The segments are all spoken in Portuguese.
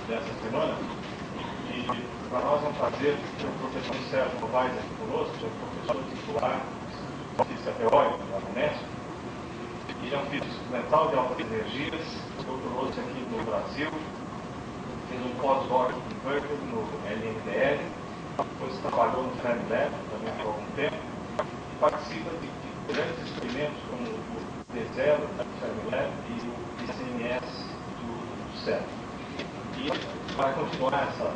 dessa semana. E para nós é um prazer ter o professor Sérgio Novaes aqui conosco, que é professor titular de Física Teórica da Unesp. Ele é um físico instrumental de altas energias, doutorou-se aqui no Brasil, fez um pós-doc em Berkeley, no LMDL, depois trabalhou no FEMLab também por algum tempo, e participa de grandes experimentos como o TESELO do FEMLab e o ICMS do CERN. E para continuar essa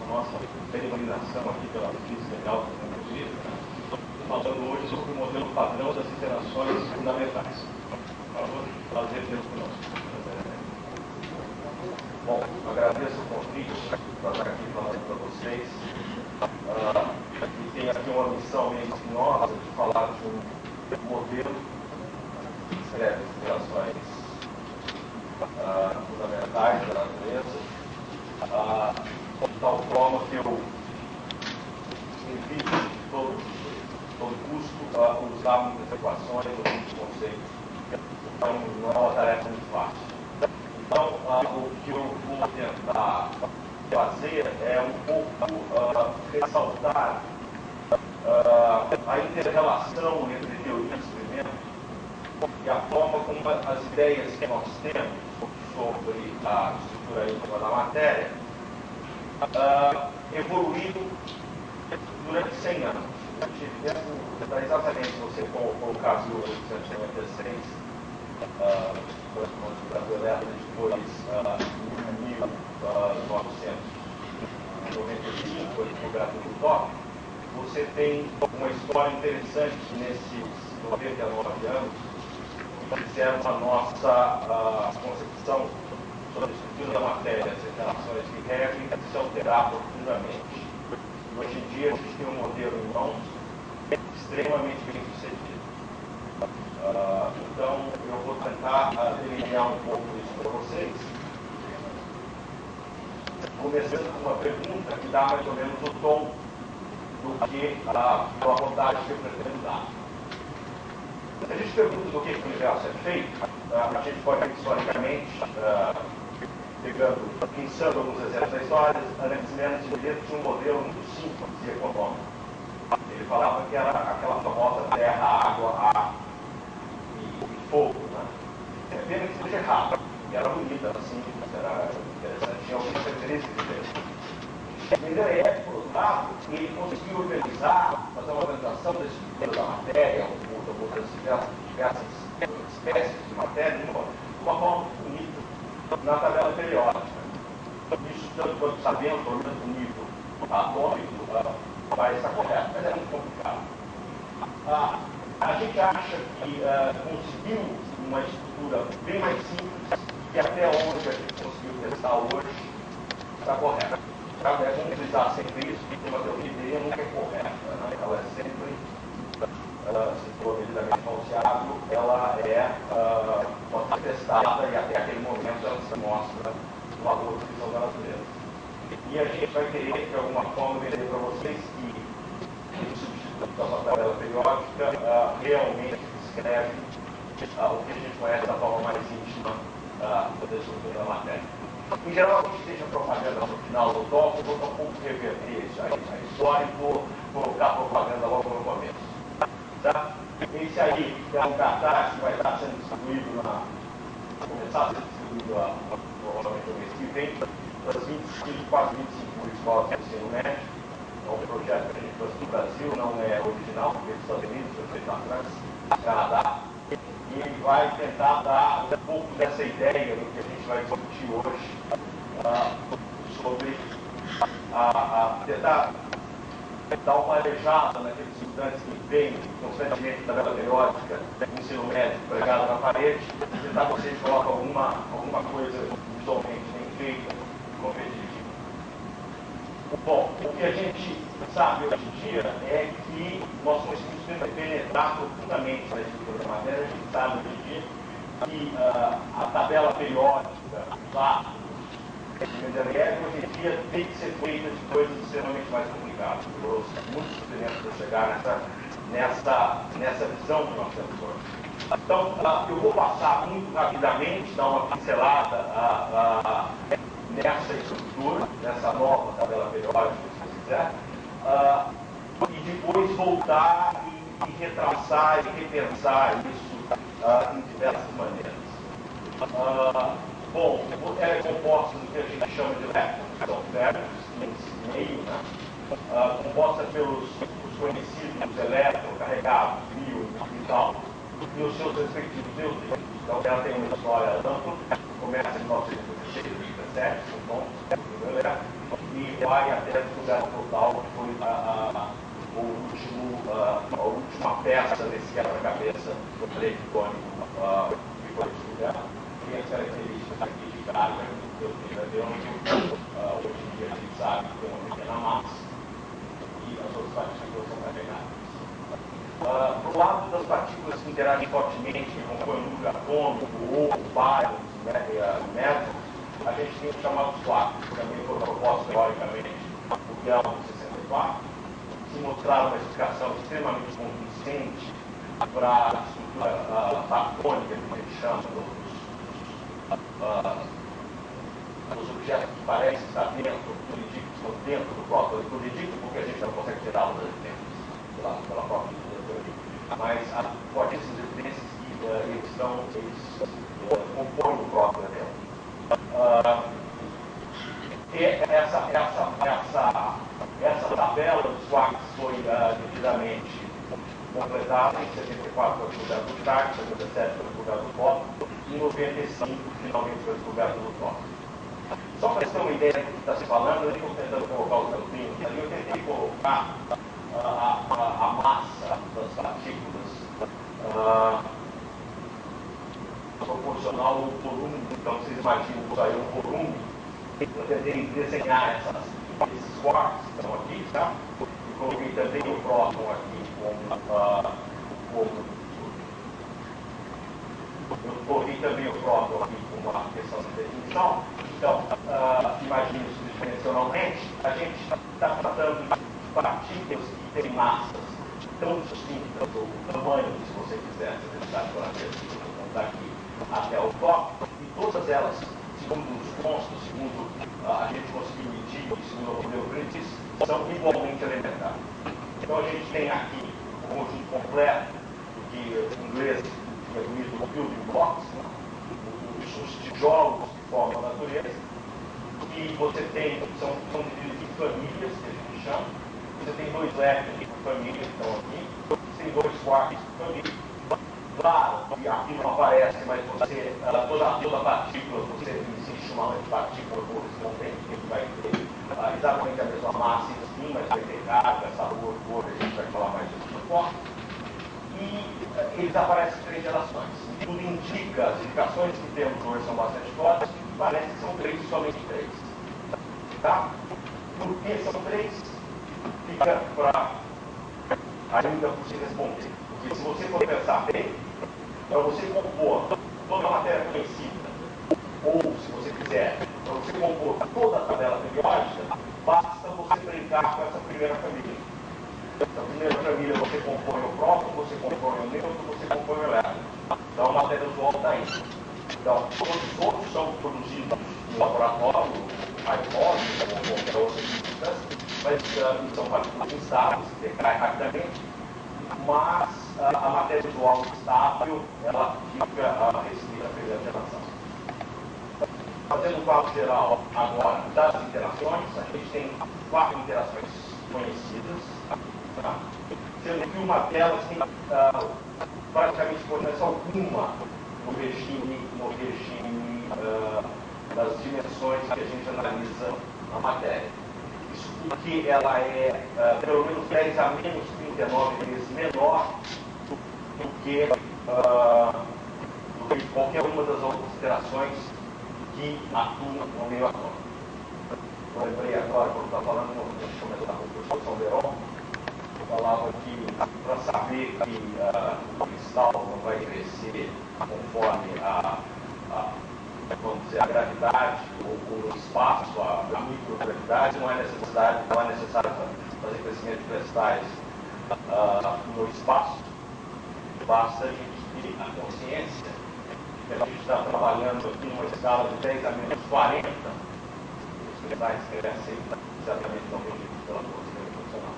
nossa peregrinação aqui pela física de altas energias, falando hoje sobre o modelo padrão das interações fundamentais. Por favor, prazer tê-lo conosco. Bom, agradeço o convite para estar aqui falando para vocês. E tenho aqui uma missão meio espinhosa de falar de um modelo que descreve as interações fundamentais da natureza, de tal forma que eu evito de todo custo usar muitas equações ou muitos conceitos. Então, não é uma tarefa muito fácil. Então, o que eu vou tentar fazer é um pouco ressaltar a inter-relação entre teoria e experimento e a forma como as ideias que nós temos sobre a estrutura íntima da matéria evoluíram durante 100 anos. Exatamente, se você colocar as 1856, quando o Gabriel Herder depois em 1995, foi publicado no Top, você tem uma história interessante nesses 99 anos que fizeram a nossa concepção sobre a estrutura da matéria, as interações que regem se alterar profundamente. Hoje em dia, a gente tem um modelo em mãos extremamente bem sucedido. Então, eu vou tentar delinear um pouco isso para vocês, começando com uma pergunta que dá mais ou menos o tom do que a vontade que eu pretendo dar. Se a gente pergunta do que o universo é feito, a gente pode, historicamente, pensando alguns exemplos da história, Anaximenes de Mileto tinha um modelo muito simples e econômico. Ele falava que era aquela famosa terra, água, ar e fogo, né? É pena que seja errado. E era bonita, assim, era interessante, tinha algumas características diferentes. Mendeleev, por outro lado, ele conseguiu organizar, fazer uma organização da estrutura da matéria, ou das diversas espécies de matéria, de uma forma bonita, na tabela periódica. Isso, tanto quanto sabemos, pelo menos no nível atômico, vai estar correto, mas é muito complicado. A gente acha que conseguiu uma estrutura bem mais simples e até onde a gente conseguiu testar hoje está correta. Vamos utilizar sempre isso, porque uma teoria nunca é correta, né? Ela é sempre, se for devidamente falseável, ela pode ser testada e até aquele momento ela se mostra o valor da visão da natureza. E a gente vai querer, de alguma forma, vender para vocês que o substituto da tabela periódica realmente descreve o que a gente conhece da forma mais íntima da estrutura da matéria. Em geral, a gente deixa a propaganda no final do talk, eu vou um pouco reverter a história e vou colocar a propaganda logo no começo. Tá? Esse aí é um cartaz que vai estar sendo distribuído começar a ser distribuído provavelmente no mês que vem, das 24, 25 escolas de ensino médio. É um projeto que a gente faz no Brasil, não é original, porque é dos Estados Unidos, foi feito na França, no Canadá. E ele vai tentar dar um pouco dessa ideia do que a gente vai discutir hoje sobre tentar dar uma arejada naqueles estudantes que vêm constantemente da tabela periódica do ensino médio pregada na parede, tentar que vocês colocam alguma coisa visualmente bem feita, competitiva. Bom, o que a gente sabe hoje em dia é que nós conseguimos penetrar profundamente na estrutura da matéria. A gente sabe hoje em dia que a tabela periódica dos átomos de Mendeleev hoje em dia tem que ser feita de coisas extremamente mais complicadas. Durou muitos experimentos para chegar nessa visão que nós temos hoje. Então, eu vou passar muito rapidamente, dar uma pincelada nessa estrutura, nessa nova tabela periódica, se você quiser, e depois voltar e retraçar e repensar isso em diversas maneiras. Bom, ela é composta do que a gente chama de leptons, que são verbos, meio, né? Composta pelos conhecidos eletrocarregados, mil e tal, e os seus respectivos neutrinos. Então, ela tem uma história ampla, começa em 1916, 1917, e vai até a descoberta total, que foi a última peça desse quebra-cabeça eletrônico que foi descoberta. Tem as características aqui de carga do neutrino, hoje em dia a gente sabe que tem uma pequena massa e as outras partículas são carregadas. Do lado das partículas que interagem fortemente, que compõem o núcleo atômico, o bárion, métons, a gente tem os chamados quarks, que também foram propostos teoricamente por Gell em 64, que mostraram uma explicação extremamente convincente para a estrutura platônica, que a gente chama dos objetos que parecem estar dentro, que estão dentro do próprio político, porque a gente não consegue tirá-los das evidências pela própria teoria. Mas há fortíssimas evidências que eles compõem o próprio evento. Essa tabela dos quarks foi devidamente completada em 74 foi descoberto do Stark, em 77 foi descoberto do Foton, e em 95 finalmente foi descoberto do Thor. Só para vocês terem uma ideia do que está se falando, eu estou tentando colocar os neutrinos ali, eu tentei colocar a massa das partículas proporcional ao volume. Então, vocês imaginam que aí um volume. Eu tentei desenhar esses quarks que estão aqui, tá? E coloquei também o próton aqui eu coloquei também o próton aqui como uma questão de definição. Então, imagine isso tridimensionalmente, a gente está tratando de partículas que têm massas tão distintas, ou tamanhos, se você quiser, se você está por daqui até o toque, e todas elas, segundo os constos, segundo a gente conseguiu medir, segundo o Euclides, são igualmente elementares. Então a gente tem aqui um conjunto completo do que em inglês é bonito, o building blocks, os tijolos que formam a natureza, e você tem, são divididos em famílias, que a gente chama, você tem dois leptons por família que estão aqui, você tem dois quarks por família. Claro, que aqui não aparece, mas você, toda partícula, você existe uma partícula correspondente, que vai ter exatamente a mesma massa em cima, vai ter carga, sabor, cor, a gente vai falar mais disso no foco. E eles aparecem em 3 gerações. Tudo indica, as indicações que temos hoje são bastante fortes, parece que são 3, somente 3. Tá? Por que são 3? Fica para ainda por se responder. Porque se você for pensar bem, para você compor toda a matéria conhecida, ou se você quiser, para você compor toda a tabela periódica, basta você brincar com essa primeira família. Essa primeira família você compõe o próton, você compõe o nêutron, você compõe o elétron. Então a matéria usual está aí. Então, todos os outros são produzidos no laboratório, iPod, ou qualquer outra substância, mas são partículas instáveis, que decaem rapidamente, mas a matéria usual estável, ela fica restrita à primeira geração. Fazendo um quadro geral agora das interações, a gente tem 4 interações conhecidas, tá? Sendo que uma delas tem praticamente importância alguma no regime das dimensões que a gente analisa a matéria. Isso porque ela é pelo menos 10 a menos 39 vezes menor do que qualquer uma das outras interações que atuam no meio atômico. Eu lembrei agora, quando estava falando, quando a gente começou a professor Veron, eu falava que para saber que o cristal não vai crescer conforme vamos dizer, a gravidade ou o espaço, a microgravidade, não é necessário fazer crescimento de cristais no espaço. Basta a gente ter a consciência que a gente está trabalhando aqui numa escala de 10 a menos 40 vegetais crescem exatamente não regidos pela força gravitacional.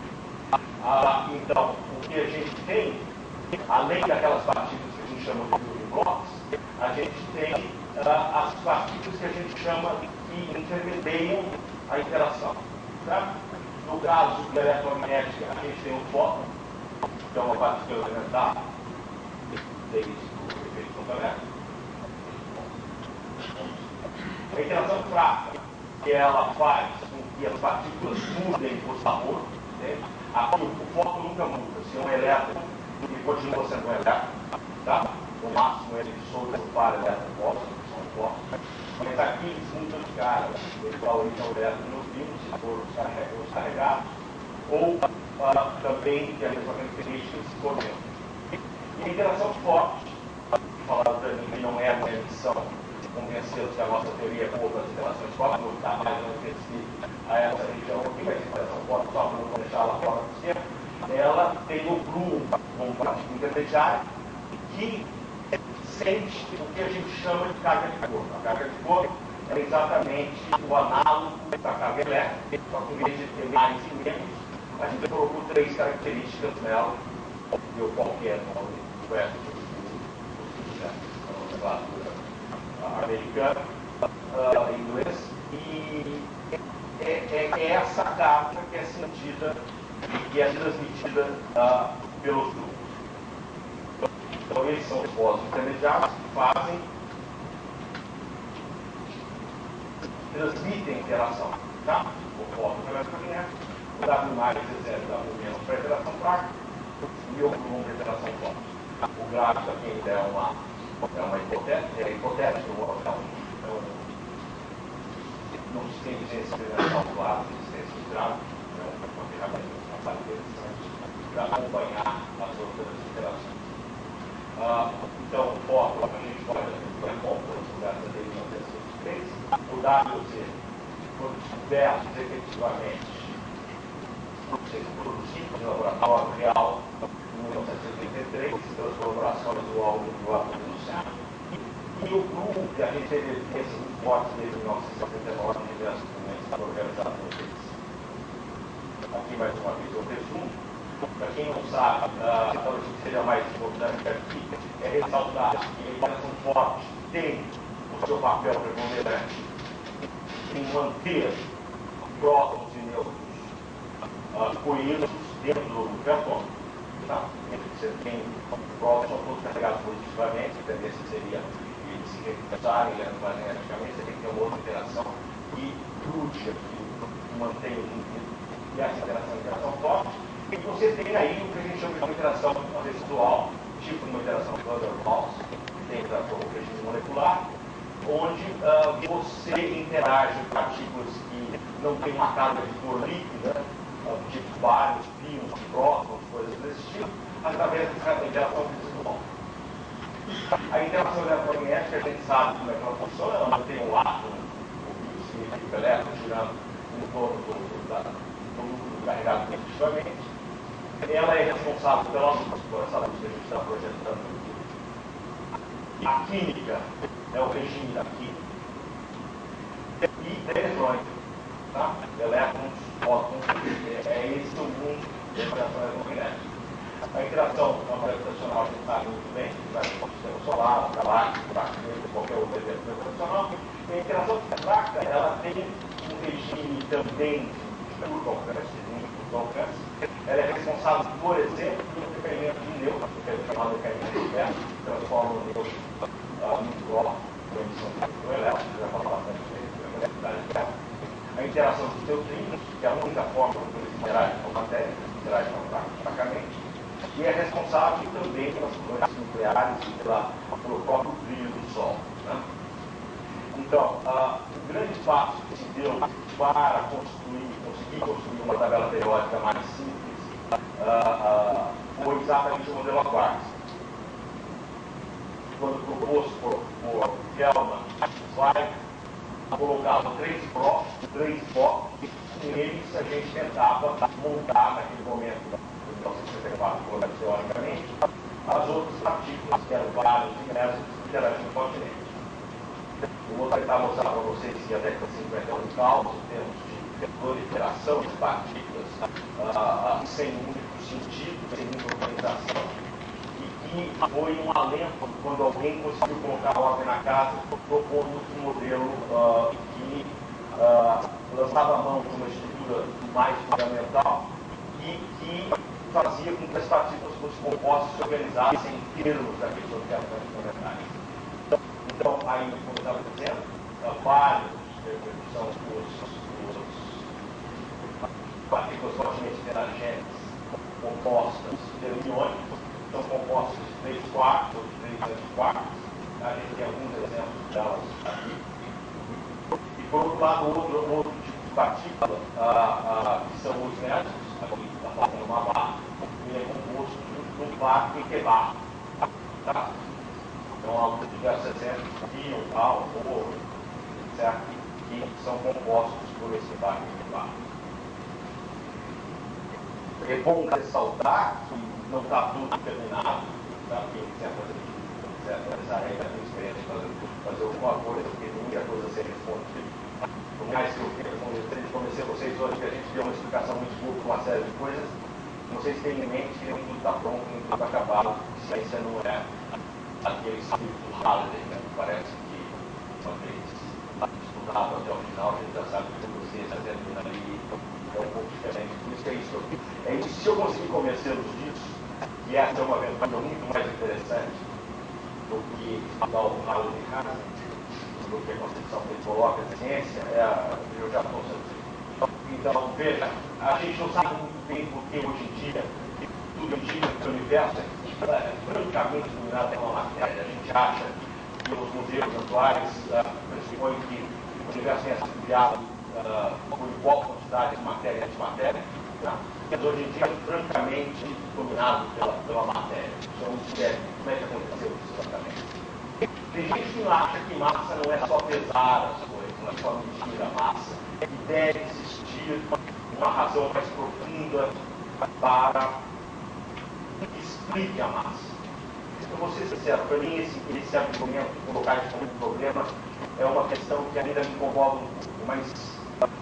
Então, o que a gente tem, além daquelas partículas que a gente chama de building blocks, a gente tem as partículas que a gente chama que intermediam a interação. Tá? No caso da eletromagnética, a gente tem o fóton, que é uma partícula elementar, desde o efeito fotoelétrico. A interação fraca, que ela faz com que as partículas mudem o sabor, entende? Aqui o fóton nunca muda. Se é um elétron, ele continua sendo um elétron, tá? No máximo ele dissolve o par elétron-fóton, que são fótons. Mas aqui eles mudam de cara. Ele valoriza o elétron no fio, se for os carregados, ou também tem a mesma característica se for dentro. E a interação forte, que falaram para mim que não é uma emissão, convencê-los que a nossa teoria é boa para as interações fortes, vou dar mais um específico a essa região aqui, mas a interação forte só para não deixar ela fora do esquema, ela tem o Bloom como partícula intermediária, que sente o que a gente chama de carga de corpo. A carga de corpo é exatamente o análogo da carga elétrica, só que em vez de ter mais e menos, a gente colocou 3 características nela, deu qualquer nome, o resto do nomenclatura americana, em inglês, e é essa carga que é sentida e que é transmitida pelos grupos. Então, eles são os fótons intermediários que fazem, transmitem a interação. Tá? O fóton eletromagnético, o W mais reserva W menos para a interação fraca e o Bloom para a interação forte. O gráfico aqui ainda é uma hipotética, não se tem ciência experimental clara, existência de gráfico, é uma ferramenta interessante para acompanhar as outras interações. Então, o fóton, a gente pode atribuir a conta, graças a Deus, 1923. O WZ, quando estivermos efetivamente produzido no laboratório real, em 1983, pelas colaborações do Álvaro e do Álvaro do Céu. E o grupo que a gente teve evidências muito fortes desde 1979, em diversos momentos organizados por eles. Aqui, mais uma vez, eu resumo. Para quem não sabe, talvez o que seja mais importante aqui é ressaltar que a interação forte tem o seu papel preponderante em manter prótons e nêutrons coídos dentro do fóton. Tá? Você tem prótons são todos carregados positivamente, a tendência seria eles se repensarem eletromagneticamente, você tem que ter uma outra interação que grude aqui, que mantém o indivíduo. E essa interação é uma interação forte. E você tem aí o que a gente chama de uma interação residual, tipo uma interação de Van der Waals, dentro do regime molecular, onde você interage com partículas que não têm uma carga de cor líquida, tipo vários pions, prótons, coisas desse tipo, através da interação residual. A interação eletromagnética, a gente sabe como é que ela funciona, ela mantém um átomo, o significa elétron, girando em torno do núcleo carregado positivamente. Ela é responsável pela luz, por essa luz que a gente está projetando aqui. A química é o regime da química. E eletrônica, tá? Elétrons, prótons, é esse o mundo da interação eletromagnética. A interação gravitacional a gente sabe muito bem, que vai no sistema solar, galáctico, qualquer outro evento gravitacional. E a interação fraca, ela tem um regime também de curva alcance, ela é responsável, por exemplo, pelo decaimento de nêutrons, que é o chamado decaimento inverso, que transforma o nêutron num próton, com emissão de elétrons, que vai falar bastante da eletricidade inversa. A interação dos neutrinos, que é a única forma como eles interagem com a matéria, interagem fracamente, e é responsável também pelas fusões nucleares e pelo próprio brilho do Sol. Né? Então, o grande passo que se deu para conseguir construir uma tabela periódica mais simples foi exatamente o modelo Quartz. Quando proposto por Kelman, Zweig, colocava 3 focos, e neles a gente tentava montar, naquele momento, em 1964, teoricamente, as outras partículas, que eram vários inversos, interagindo fortemente. O vou tentar mostrar para vocês que a década de 50 é um caos em termos de proliferação de partículas sem muito sentido, sem muita organização, e que foi um alento quando alguém conseguiu colocar ordem na casa, propondo um modelo que lançava a mão de uma estrutura mais fundamental e que fazia com que as partículas dos compostos se organizassem em termos daqueles objetos fundamentais. Então, aí, como eu estava dizendo, vários são os partículas fortemente heterogêneas, compostas fermiônicas, são compostas de 3 quartos ou de 3 antiquartos. A gente tem alguns exemplos delas aqui. E, por outro lado, outro tipo de partícula, que são os médicos, aqui está fazendo uma barra, que é composto de um par e quebar. Tá? Então, há diversos exemplos de íon, tal, ouro, certo? Que são compostos por esse par e quebar. É bom ressaltar que não está tudo terminado, tá? Quem quiser fazer ainda tem experiência de fazer alguma coisa, porque tem muita coisa a ser respondida. Por mais que eu queira convencer vocês hoje que a gente deu uma explicação muito curta com uma série de coisas, vocês têm em mente que nem tudo está pronto, nem tudo está acabado. Ciência não é aquele espírito Halliday, né? Parece que uma vez estudado até o final, a gente já sabe que tudo ciência termina ali, é um pouco diferente. Por isso que é isso. Se eu conseguir convencê-los disso, que essa é uma aventura muito mais interessante do que estudar o Halliday casa, do que a concepção que ele coloca de ciência, eu já estou sendo. Então, veja, a gente não sabe muito bem porque hoje em dia tudo indica que o universo é francamente dominado pela matéria. A gente acha que os modelos atuais pressupõem que o universo tenha sido criado por igual quantidade de matéria e antimatéria, né? Mas hoje em dia é francamente dominado pela matéria. Isso é um mistério. Como é que aconteceu isso exatamente? Tem gente que acha que massa não é só pesar as coisas, não é só medir a massa, e deve existir uma razão mais profunda para que explique a massa. Eu vou ser sincero, para mim esse argumento, colocar isso como um problema, é uma questão que ainda me incomoda um pouco, mas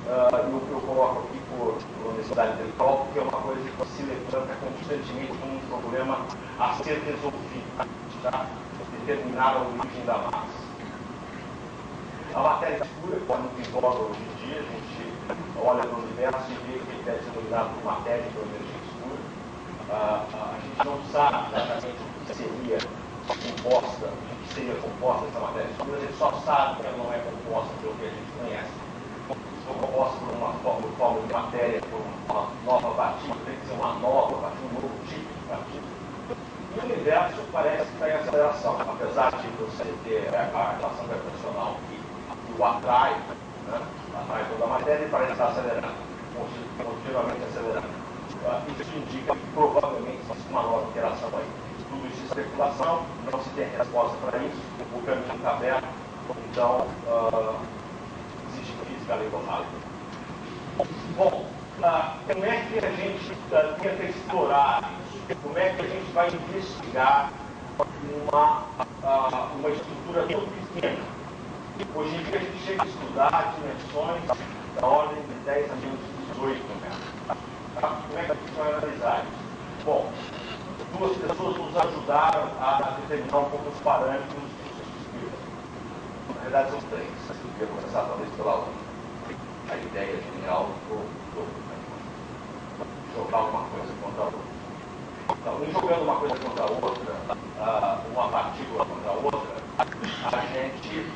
eu coloco aqui por necessidade intelectual, porque é uma coisa que se levanta constantemente como um problema a ser resolvido, tá? Determinar a origem da massa. A matéria escura, que é muito em voga hoje em dia, a gente olha no universo e vê que ele deve ser dominado por matéria e por energia escura. A gente não sabe exatamente o que seria composta essa matéria escura, a gente só sabe que ela não é composta pelo que a gente conhece. Se for composta por uma forma de matéria, por uma nova partícula, tem que ser uma nova partícula, um novo tipo de partícula. E o universo parece que está em aceleração, apesar de você ter a relação gravitacional que o atrai, né? Atrai toda a matéria e parece estar acelerando, continuamente acelerando. Isso indica que provavelmente existe uma nova interação aí. Tudo isso é especulação, não se tem resposta para isso, o caminho está aberto, então existe física lei do Halliday. Bom, como é que a gente tenta explorar isso? Como é que a gente vai investigar uma estrutura tão pequena? Hoje em dia a gente chega a estudar dimensões da ordem de 10 a menos 18 metros. Como é que a gente vai analisar isso? Bom, duas pessoas nos ajudaram a determinar um pouco os parâmetros do espírito. Na verdade são 3. Eu ia começar talvez pela outra. A ideia genial do jogar uma coisa contra a outra. Então, em jogando uma coisa contra a outra, uma partícula contra a outra, a gente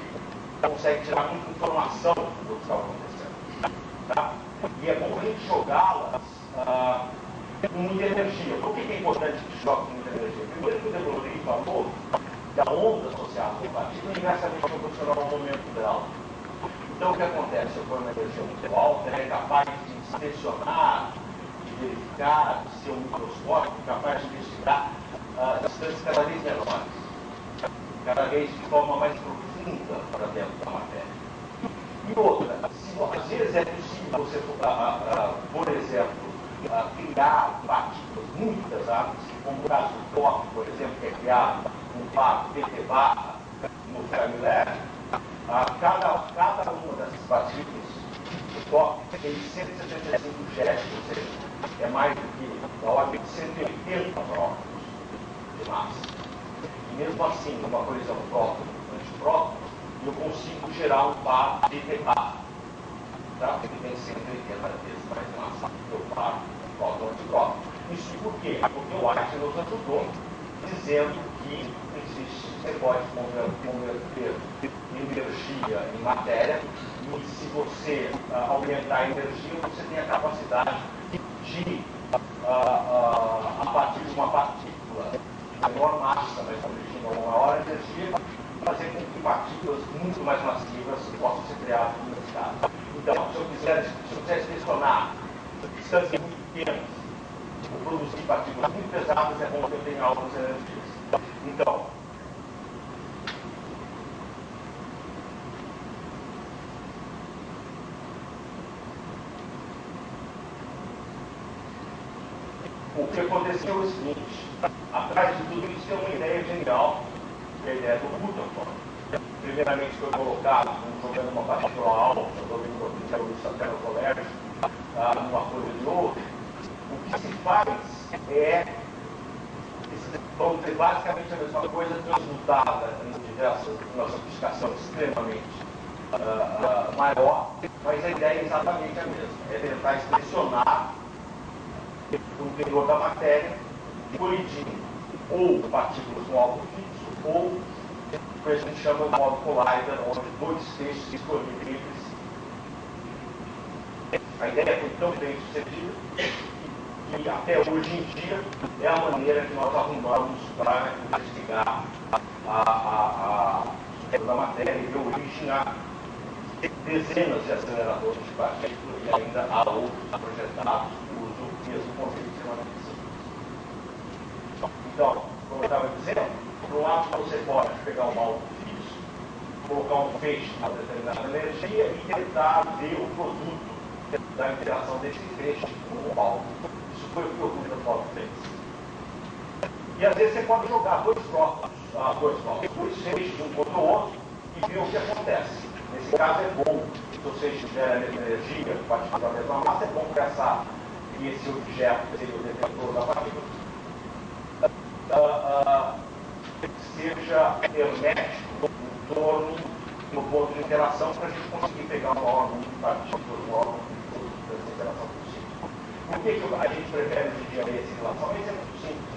consegue tirar muita informação do que está acontecendo. Tá? E é bom a gente jogá-las com muita energia. Por que é importante que jogue com muita energia? Primeiro que o De Broglie falou da onda associada com a partícula inversamente proporcional ao momento dela. Então o que acontece? Eu ponho uma energia muito alta, ela é capaz de inspecionar, de verificar, de ser um microscópio, capaz de investigar distâncias cada vez menores, cada vez de forma mais profunda para dentro da matéria. E outra, às vezes é possível você, por exemplo, criar partículas muito pesadas, como o caso do toque, por exemplo, que é criado um par PT barra no Fermi-Levy, Cada uma dessas partículas tem 175 jets, ou seja, é mais do que da ordem de 180 prótons de massa. E mesmo assim, numa colisão próton-antipróton, eu consigo gerar um par de pH, tá? Porque tem 180 vezes mais massa que o par próton-antipróton. Isso por quê? Porque o Einstein nos ajudou dizendo que você pode converter energia em matéria, e se você aumentar a energia, você tem a capacidade de, a partir de uma partícula de menor massa, mas com uma maior energia, fazer com que partículas muito mais massivas possam ser criadas nesse caso. Então, se eu quiser inspecionar distâncias muito pequenas, ou produzir partículas muito pesadas, é bom que eu tenha altas energias. Então, o que aconteceu é o seguinte: atrás de tudo isso tem uma ideia genial, que é a ideia do Rutherford. Primeiramente foi colocado jogando uma partícula alta, isso até no colégio, numa folha de ouro. O que se faz é, vamos dizer, basicamente a mesma coisa transmutada em diversas, uma sofisticação extremamente maior, mas a ideia é exatamente a mesma: é tentar inspecionar o interior da matéria, colidindo ou partículas com alvo fixo, ou o que a gente chama de modo collider, onde dois feixes se colidem entre si. A ideia foi tão bem sucedida que até hoje em dia é a maneira que nós arrumamos para investigar a da matéria e deu origem a dezenas de aceleradores de partículas, e ainda há outros projetados que usam o mesmo conceito extremamente simples. Então, como eu estava dizendo, por um lado você pode pegar um alvo fixo, colocar um feixe a determinada energia e tentar ver o produto da interação desse feixe com o alvo. Isso foi o que o Rutherford fez. E às vezes você pode jogar dois feixes um contra o outro e ver o que acontece. Nesse caso é bom, se você tiver a mesma energia, partícula da mesma massa, é bom pensar que esse objeto, que seria o detector da partícula, seja hermético em torno do ponto de interação para a gente conseguir pegar um órgão de partículas, um órgão de produto dessa interação possível. Por que a gente prefere dividir essa relação? Isso é muito simples.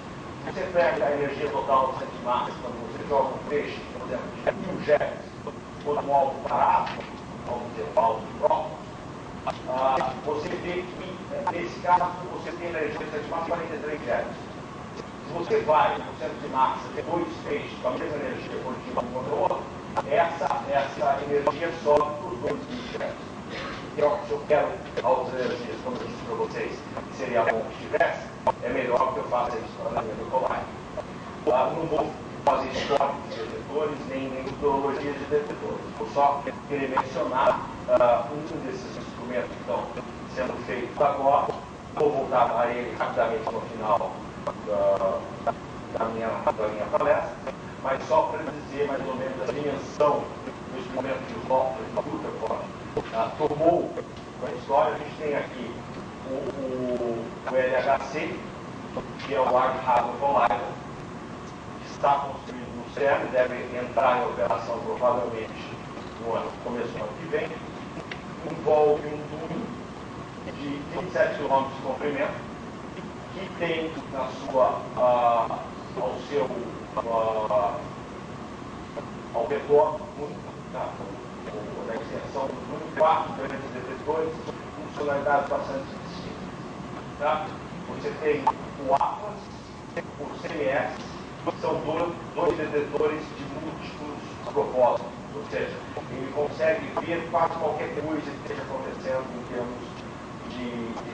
Você pega a energia total do centro de massa, quando você joga um feixe, por exemplo, de 1000 jets, quando um alvo parado, vamos dizer, um alvo de próton, você vê que, nesse caso, você tem energia do centro de massa 43 jets. Se você vai no centro de massa, tem dois feixes com a mesma energia coletiva um contra o outro, essa energia sobe para os dois jets. Então, se eu quero altas energias, como eu disse para vocês, que seria bom que tivesse, é melhor que eu faça isso na linha do collider. Não vou fazer história de detectores, nem metodologia de detectores. Vou só querer mencionar um desses instrumentos que estão sendo feitos agora. Vou voltar a ele rapidamente no final da minha palestra, mas só para dizer mais ou menos a dimensão do instrumento que o Rutherford tomou com a história. A gente tem aqui o LHC, que é o Large Hadron Collider, que está construído no CERN, deve entrar em operação provavelmente no começo do ano que vem. Envolve um tubo de 27 km de comprimento, que tem ao redor da extensão do número 4 grandes detectores, funcionalidades bastante distintas. Tá? Você tem o Atlas, o CMS, são dois detectores de múltiplos propósitos, ou seja, ele consegue ver quase qualquer coisa que esteja acontecendo em termos de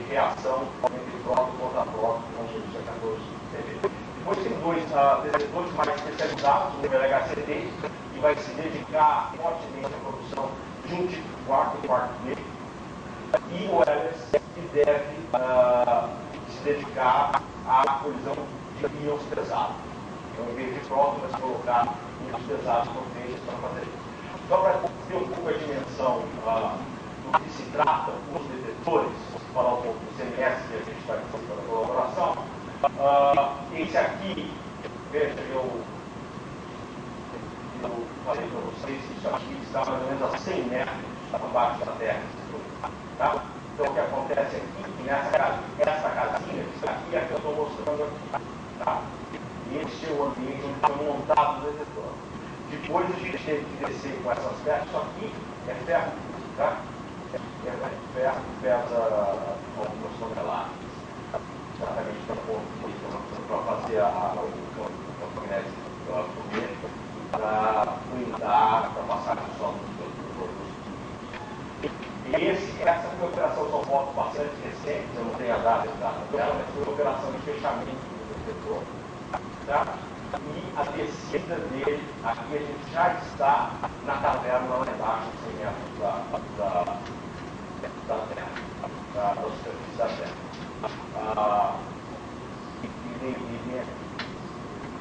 reação entre próton e contra-próton, como você acabou de ver. Depois tem dois detectores mais especializados, o LHCT, que vai se dedicar fortemente à produção de um tipo de quarto negro, e o LS, que deve se dedicar à colisão de íons pesados. Então, em vez de próton, vai se colocar íons pesados no feixe para fazer isso. Só para entender um pouco a dimensão do que se trata, os detectores, falar um pouco do CMS que a gente vai fazer pela colaboração. Esse aqui, veja, eu falei para vocês que isso aqui está mais ou menos a 100 metros abaixo da terra. Tá? Então, o que acontece aqui, essa casinha que está aqui, é a que eu estou mostrando aqui. Tá? E este é o ambiente onde foi montado o detetor. Depois a gente teve que descer com essas pedras. Isso aqui é ferro, tá? É ferro que pesa algumas toneladas. Exatamente para fazer o campo magnético para blindar, para passar o som dos produtos. E essa foi a operação, são fotos bastante recentes, eu não tenho a data exata dela, mas foi a operação de fechamento do detetor. Tá? E a descida dele, aqui a gente já está na caverna lá embaixo, 100 metros da Terra, da superfície da Terra.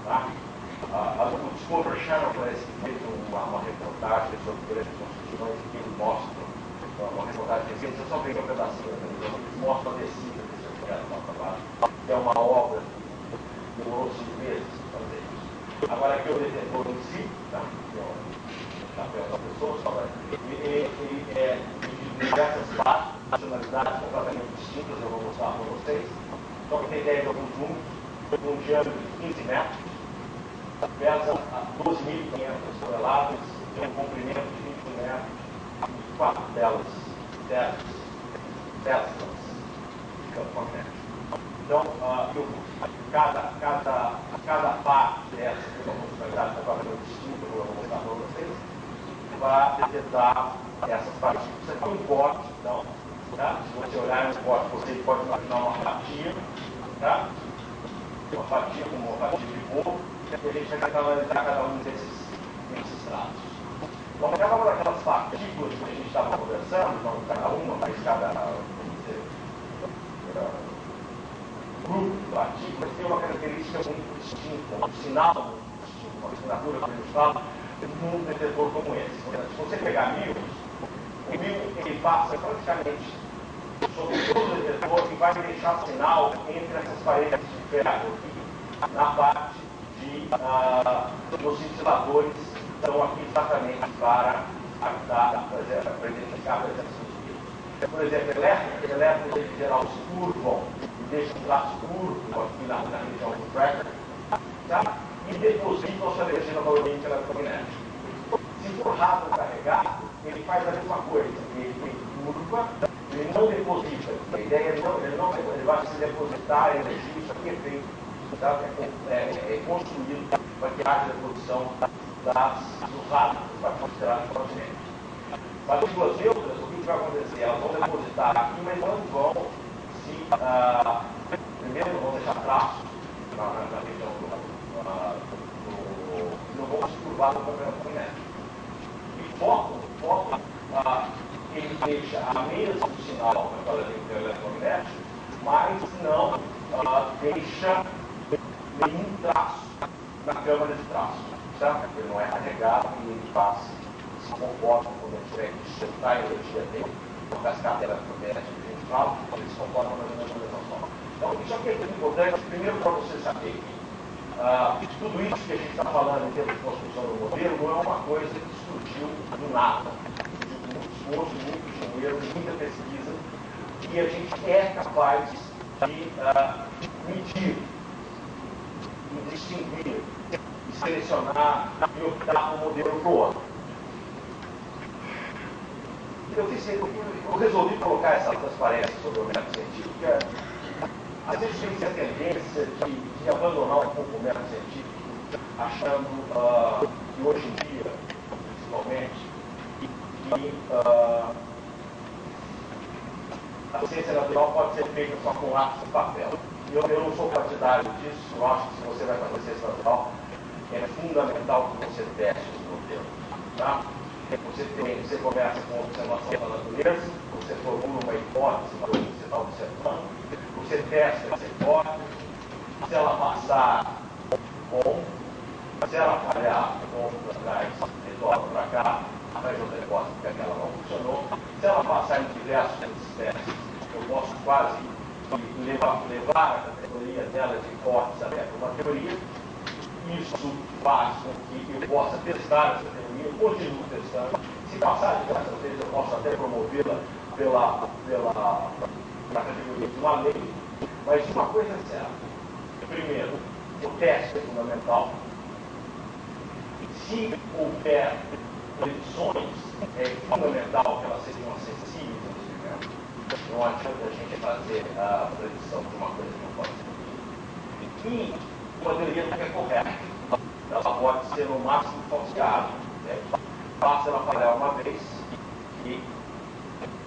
Tá? O Discovery Channel parece que fez uma reportagem sobre grandes construções que eles mostram, uma reportagem recente, eu só vejo um pedacinho da televisão, eles mostram a descida desse objeto lá para baixo, que é uma obra que demorou 5 meses para fazer isso. Agora aqui o detetor em si, tá? Chapéu da pessoa, ele é de diversas partes, nacionalidades completamente distintas, eu vou mostrar para vocês. Só para ter ideia de alguns números, um diâmetro de 15 metros, pesa 12.500 toneladas, tem um comprimento de 21 metros, e 4 delas, 10 de campo magnético. Então, cada parte dessa, que é uma funcionalidade completamente distinta, eu vou mostrar para vocês, vai detectar essas partículas. Isso aqui é um corte, então, tá? Se você olhar no corte, você pode imaginar uma fatia, tá? Uma fatia como uma fatia de bolo, e a gente vai tentar analisar cada um desses traços. Então, cada uma daquelas partículas que a gente estava conversando, não cada uma, mas cada grupo de partículas tem uma característica muito distinta, um sinal muito distinto, uma assinatura que a gente fala, num detetor como esse. Se você pegar mil, o mil ele passa praticamente sobre todo o detetor e vai deixar sinal entre essas paredes de ferro aqui, na parte dos cintiladores que estão aqui exatamente para identificar a presença dos fios. Por exemplo, elétricos em geral se curvam e deixam um traço curvo aqui na região do tracker, tá? E depositam a sua energia no valorante eletromagnético. Se for rápido carregado, ele faz a mesma coisa. Ele curva, ele não deposita. A ideia é ele vai se depositar a energia, isso aqui é feito, tá? É construído para que haja deposição dos rápidos, para considerar o continente. Partículas neutras, o que vai acontecer? Elas vão depositar aqui, mas não vão se. Primeiro, não vão deixar traços na região não vão se curvar no campo magnético. E foco, ele deixa a mesmo sinal para o eletromagnético, mas não deixa nenhum traço na câmara de traço. Certo? Ele não é carregado e ele se comporta quando a gente tiver que soltar a energia dele, com a cascata eletromagnética que a gente fala, ele se comporta mais ou menos da mesma forma. Então, isso aqui é muito importante, primeiro para você saber que tudo isso que a gente está falando em termos de construção do modelo não é uma coisa que surgiu do nada. Surgiu muito esforço, muito dinheiro, muita pesquisa, e a gente é capaz de medir, de distinguir, de selecionar e optar um modelo para o outro. Eu resolvi colocar essa transparência sobre o método científico, porque às vezes tem a tendência de abandonar um pouco o método científico, achando que hoje em dia, principalmente, que a ciência natural pode ser feita só com lápis e papel. Eu não sou partidário disso, eu acho que se você vai fazer ciência natural, é fundamental que você teste os modelos. Tá? Você começa com observação da natureza, você formula uma hipótese para onde você está observando, você testa essa hipótese, se ela passar, bom, se ela falhar, volta para trás, retorna para cá, faz outra hipótese universo das espécies, eu posso quase levar a categoria dela de hipótese até para uma teoria. Isso faz com que eu possa testar essa teoria, eu continuo testando. Se passar de dessas vezes, eu posso até promovê-la pela categoria de uma lei. Mas uma coisa é certa. Primeiro, o teste é fundamental. Se houver predições, é fundamental que elas sejam acessíveis ao experimento. Não adianta a gente fazer a predição de uma coisa que não pode ser. E uma teoria não é correta. Ela pode ser no máximo falseada. Basta ela falhar uma vez e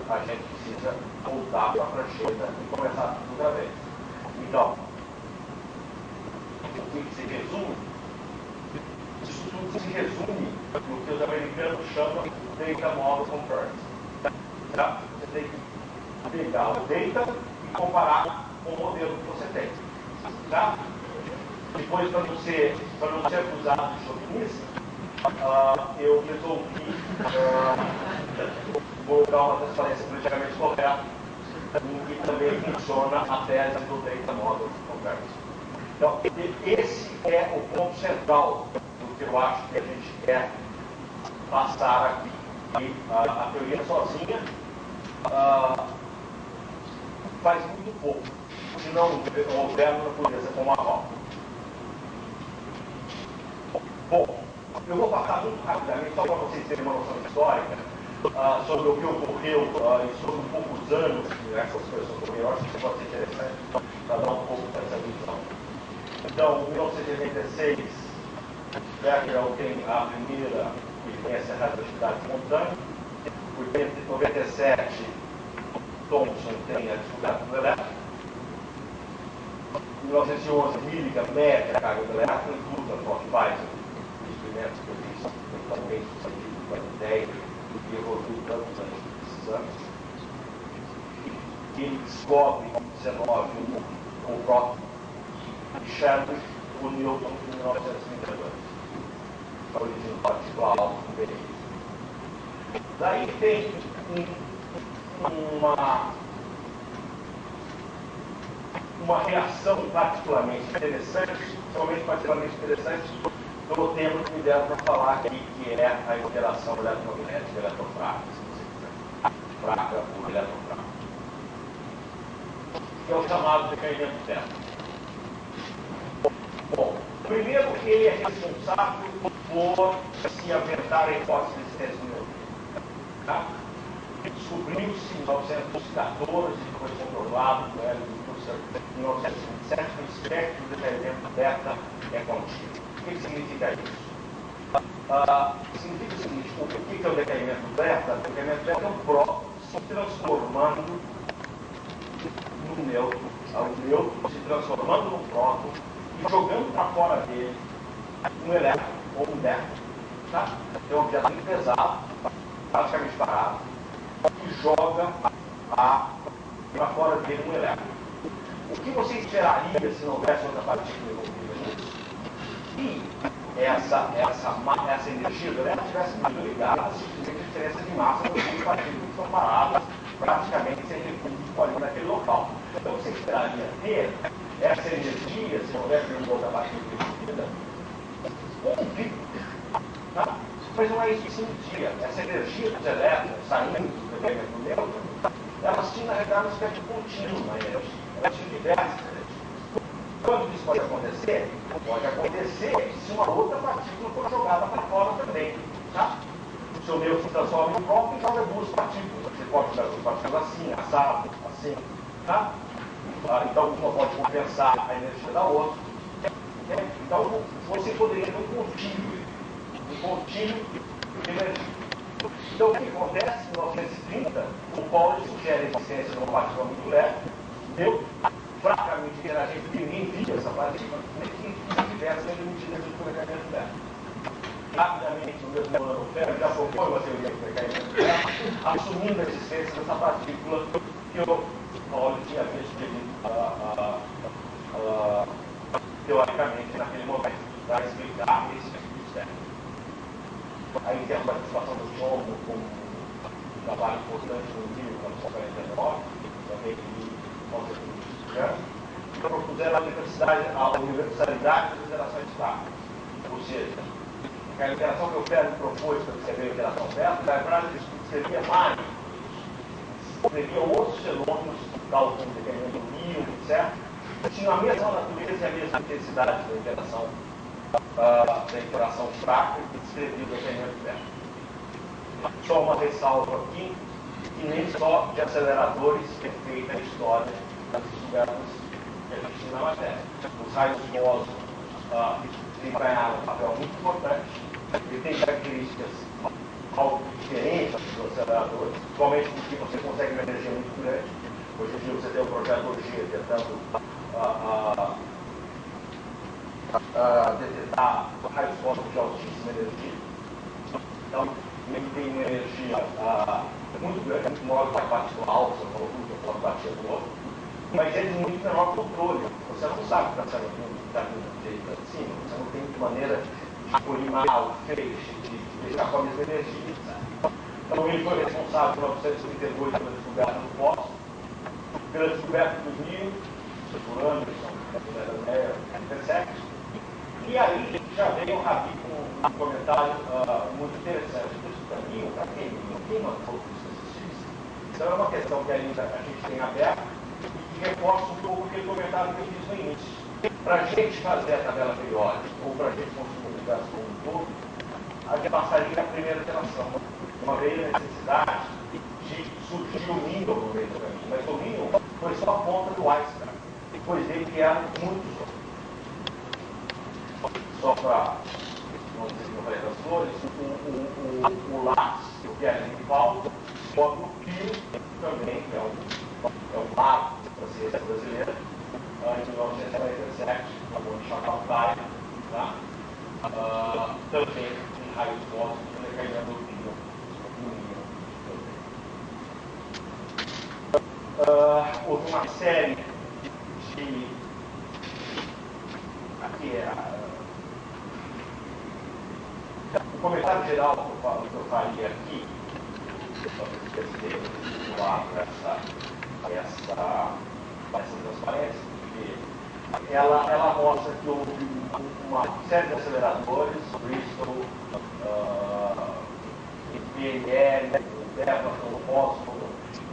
a gente precisa voltar para a prancheta e começar tudo outra vez. Então, o que se resume? Isso tudo se resume no que os americanos chamam de Data Model Comparison. Tá? Você tem que pegar o data e comparar com o modelo que você tem. Tá? Depois, para não ser acusado de chauvinista, eu resolvi colocar uma transparência politicamente correta e também funciona a tese do Data Model Comparison. Então, esse é o ponto central do que eu acho que a gente quer passar aqui. E a teoria sozinha faz muito pouco, se não houver natureza como a roda. Bom, eu vou passar muito rapidamente, só para vocês terem uma noção histórica, sobre o que ocorreu e sobre um pouco os anos que essas coisas ocorreram. Eu acho que pode ser interessante para dar um pouco dessa visão. Então, em 1986, Becquerel tem a primeira evidência da radioatividade espontânea. Em 97, Thomson tem a descoberta do elétron. Em 1911, Millikan mede a carga do elétron, inclusive a Pfizer, experimentos que eu fiz, também sucedido com a ideia e evoluiu tantos anos desses anos. E ele descobre em 19 o próprio Chadwick, o Newton, em 1932. A origem particular do veículo. Daí tem uma reação particularmente interessante, pelo tema que me deram para falar aqui, que é a interação eletromagnética eletrofraca, fraca ou eletrofraca, que é o chamado decaimento térmico. Bom, primeiro ele é responsável por se aventar a hipótese de existência do neutrino. Tá? Descobriu-se em 1914, foi comprovado por Hélio em 1927, que o espectro de decaimento beta é contínuo. O que significa isso? Significa o seguinte: o que é o decaimento beta? O decaimento beta é um próton se transformando no neutro, o neutro se transformando no próton e jogando para fora dele um elétron ou um beta. Tá? É um objeto muito pesado, praticamente parado, e joga para fora dele um elétron. O que você esperaria se não houvesse outra partícula envolvida nisso? Se essa energia do elétron tivesse muito ligada simplesmente à diferença de massa das duas partículas que estão paradas praticamente sem recurso ali naquele local. Então você esperaria ter essa energia, se não houvesse nenhuma outra partícula envolvida, um pico. Tá? Mas não é isso que se media. Essa energia dos elétrons saindo do decaimento do nêutron, elas tinham, na realidade, um espectro contínuo na energia. Elas tinham diversas energias. Quando isso pode acontecer? Pode acontecer se uma outra partícula for jogada para fora também. Tá? O seu nêutron se transforma em próprio e joga duas partículas. Você pode jogar duas partículas assim, assado, assim. Tá? Então, uma pode compensar a energia da outra. Então, você poderia ter um contínuo de energia. Então, o que acontece? Em 1930, o Pauli sugere a existência de uma partícula muito leve, deu fracamente interagente, que ninguém via essa partícula, nem que tivesse sendo emitida pelo decaimento dela. Rapidamente, no mesmo ano, o Fermi já propõe uma teoria do decaimento dela, assumindo a existência dessa partícula que o Pauli tinha visto teoricamente naquele momento, para explicar esse tipo de sistema. Aí tem a participação do Chombo como um trabalho importante no Rio, 1949, também e propuseram a universalidade das interações estáticas. Ou seja, a interação que o Fermi propôs para descrever a interação certa, na verdade, ele descrevia mais. Descrevia outros fenômenos, tal como dependendo do nível, etc. Tinham a mesma natureza e a mesma intensidade da interação fraca que descrevia o desenvolvimento certo. Só uma ressalva aqui, que nem só de aceleradores é feita a história das descobertas que a gente tem na matéria. Os raios cósmicos desempenharam um papel muito importante e tem características algo diferentes dos aceleradores, principalmente porque você consegue uma energia muito grande. Hoje em dia você tem o projeto G tentando detectar raios cósmicos de altíssima energia. Então, ele tem uma energia muito grande, muito maior do que a partícula alfa, a partícula do outro, mas é de muito menor controle. Você não sabe o que está vindo direito lá de cima, você não tem maneira de colimar o feixe, de deixar com a mesma energia. Então, ele foi responsável por 1932 pela descoberta do fósforo, pela descoberta do nível, por Anderson, Intersect. E aí já veio o Rabi com um comentário muito interessante. Para mim, para quem mandou isso existisse? Então é uma questão que ainda a gente tem aberta e que reforça um pouco aquele comentário que eu fiz no início. Para a gente fazer a tabela periódica, ou para a gente construir o universo como um todo, a gente passaria a primeira interação. Uma vez a necessidade de surgir o nível no meio do caminho, mas o nível foi só a ponta do iceberg. Depois dele vieram muitos outros. Só para não dizer que não falei das flores, o lápis, que é animal, sobe o pio também, que é um lago da ciência brasileira, em 1947, na Boa de Chacalcaia, tá? Também em raios cósmicos, decaindo o pio no nível. Houve uma série de aqui o comentário geral que eu faria aqui, talvez perceber essa transparência, porque ela mostra que houve uma série de aceleradores, Bristol, PNL, Beverton, Fósforo,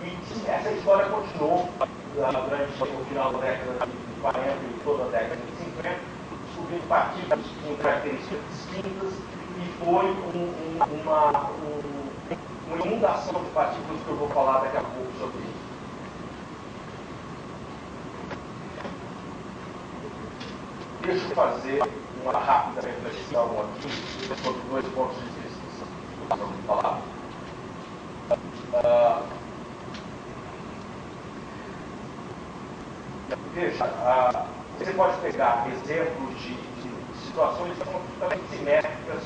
e essa história continuou durante o final da década de 40 e toda a década de 50, descobrindo partículas com características distintas, e foi uma inundação de partículas que eu vou falar daqui a pouco sobre isso. Deixa eu fazer uma rápida reflexão aqui sobre dois pontos de vista que eu vou falar. Veja, você pode pegar exemplos de situações que são totalmente simétricas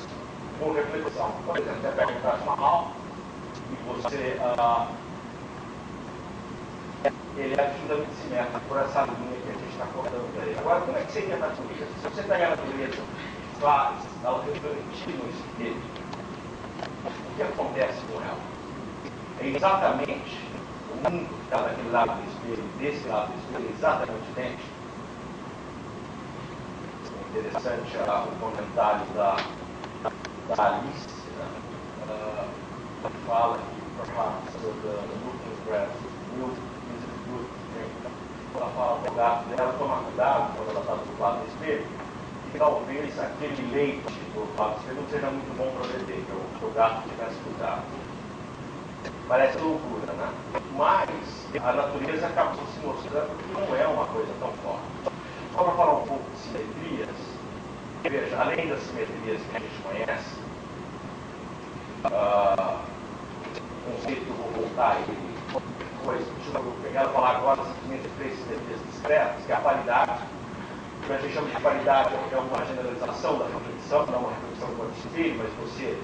com reflexão. Por exemplo, você pega um Taj Mahal e você ele é absolutamente simétrico por essa linha que a gente está cortando para ele. Agora, como é que seria a natureza? Se você pegar a natureza, faz ela refletir no espelho, o que acontece com ela? É exatamente o mundo que está daquele lado do espelho, desse lado do espelho, é exatamente idêntico. Interessante o comentário da Alice, né? Que fala que perhaps the looking glass will is a good thing. Ela fala para o gato dela tomar cuidado quando ela está do lado do espelho, e talvez aquele leite do lado do espelho não seja muito bom para beber, que o gato tivesse cuidado. Parece loucura, né? Mas a natureza acabou se mostrando que não é uma coisa tão forte. Só para falar um pouco de simetrias, veja, além das simetrias que a gente conhece, o conceito que eu vou voltar a ele depois, eu quero falar agora simplesmente de três simetrias discretas, que é a paridade, que a gente chama de paridade, é uma generalização da reflexão, não é uma reflexão com espelho, mas você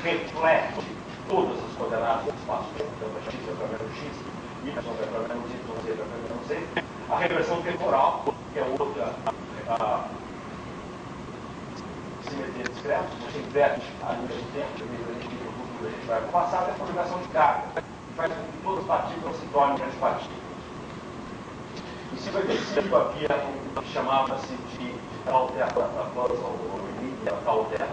reflete todas as coordenadas do espaço-tempo, então x vai para menos x, y vai para menos y, z vai para menos z. A regressão temporal, que é outra simetria discreta, você inverte a linha do tempo, a gente quando a gente vai para o passado, é a conjugação de carga, que faz com que todas as partículas se tornem antipartículas. Em 55 havia o que chamava-se de tal terra, ou limite tal terra,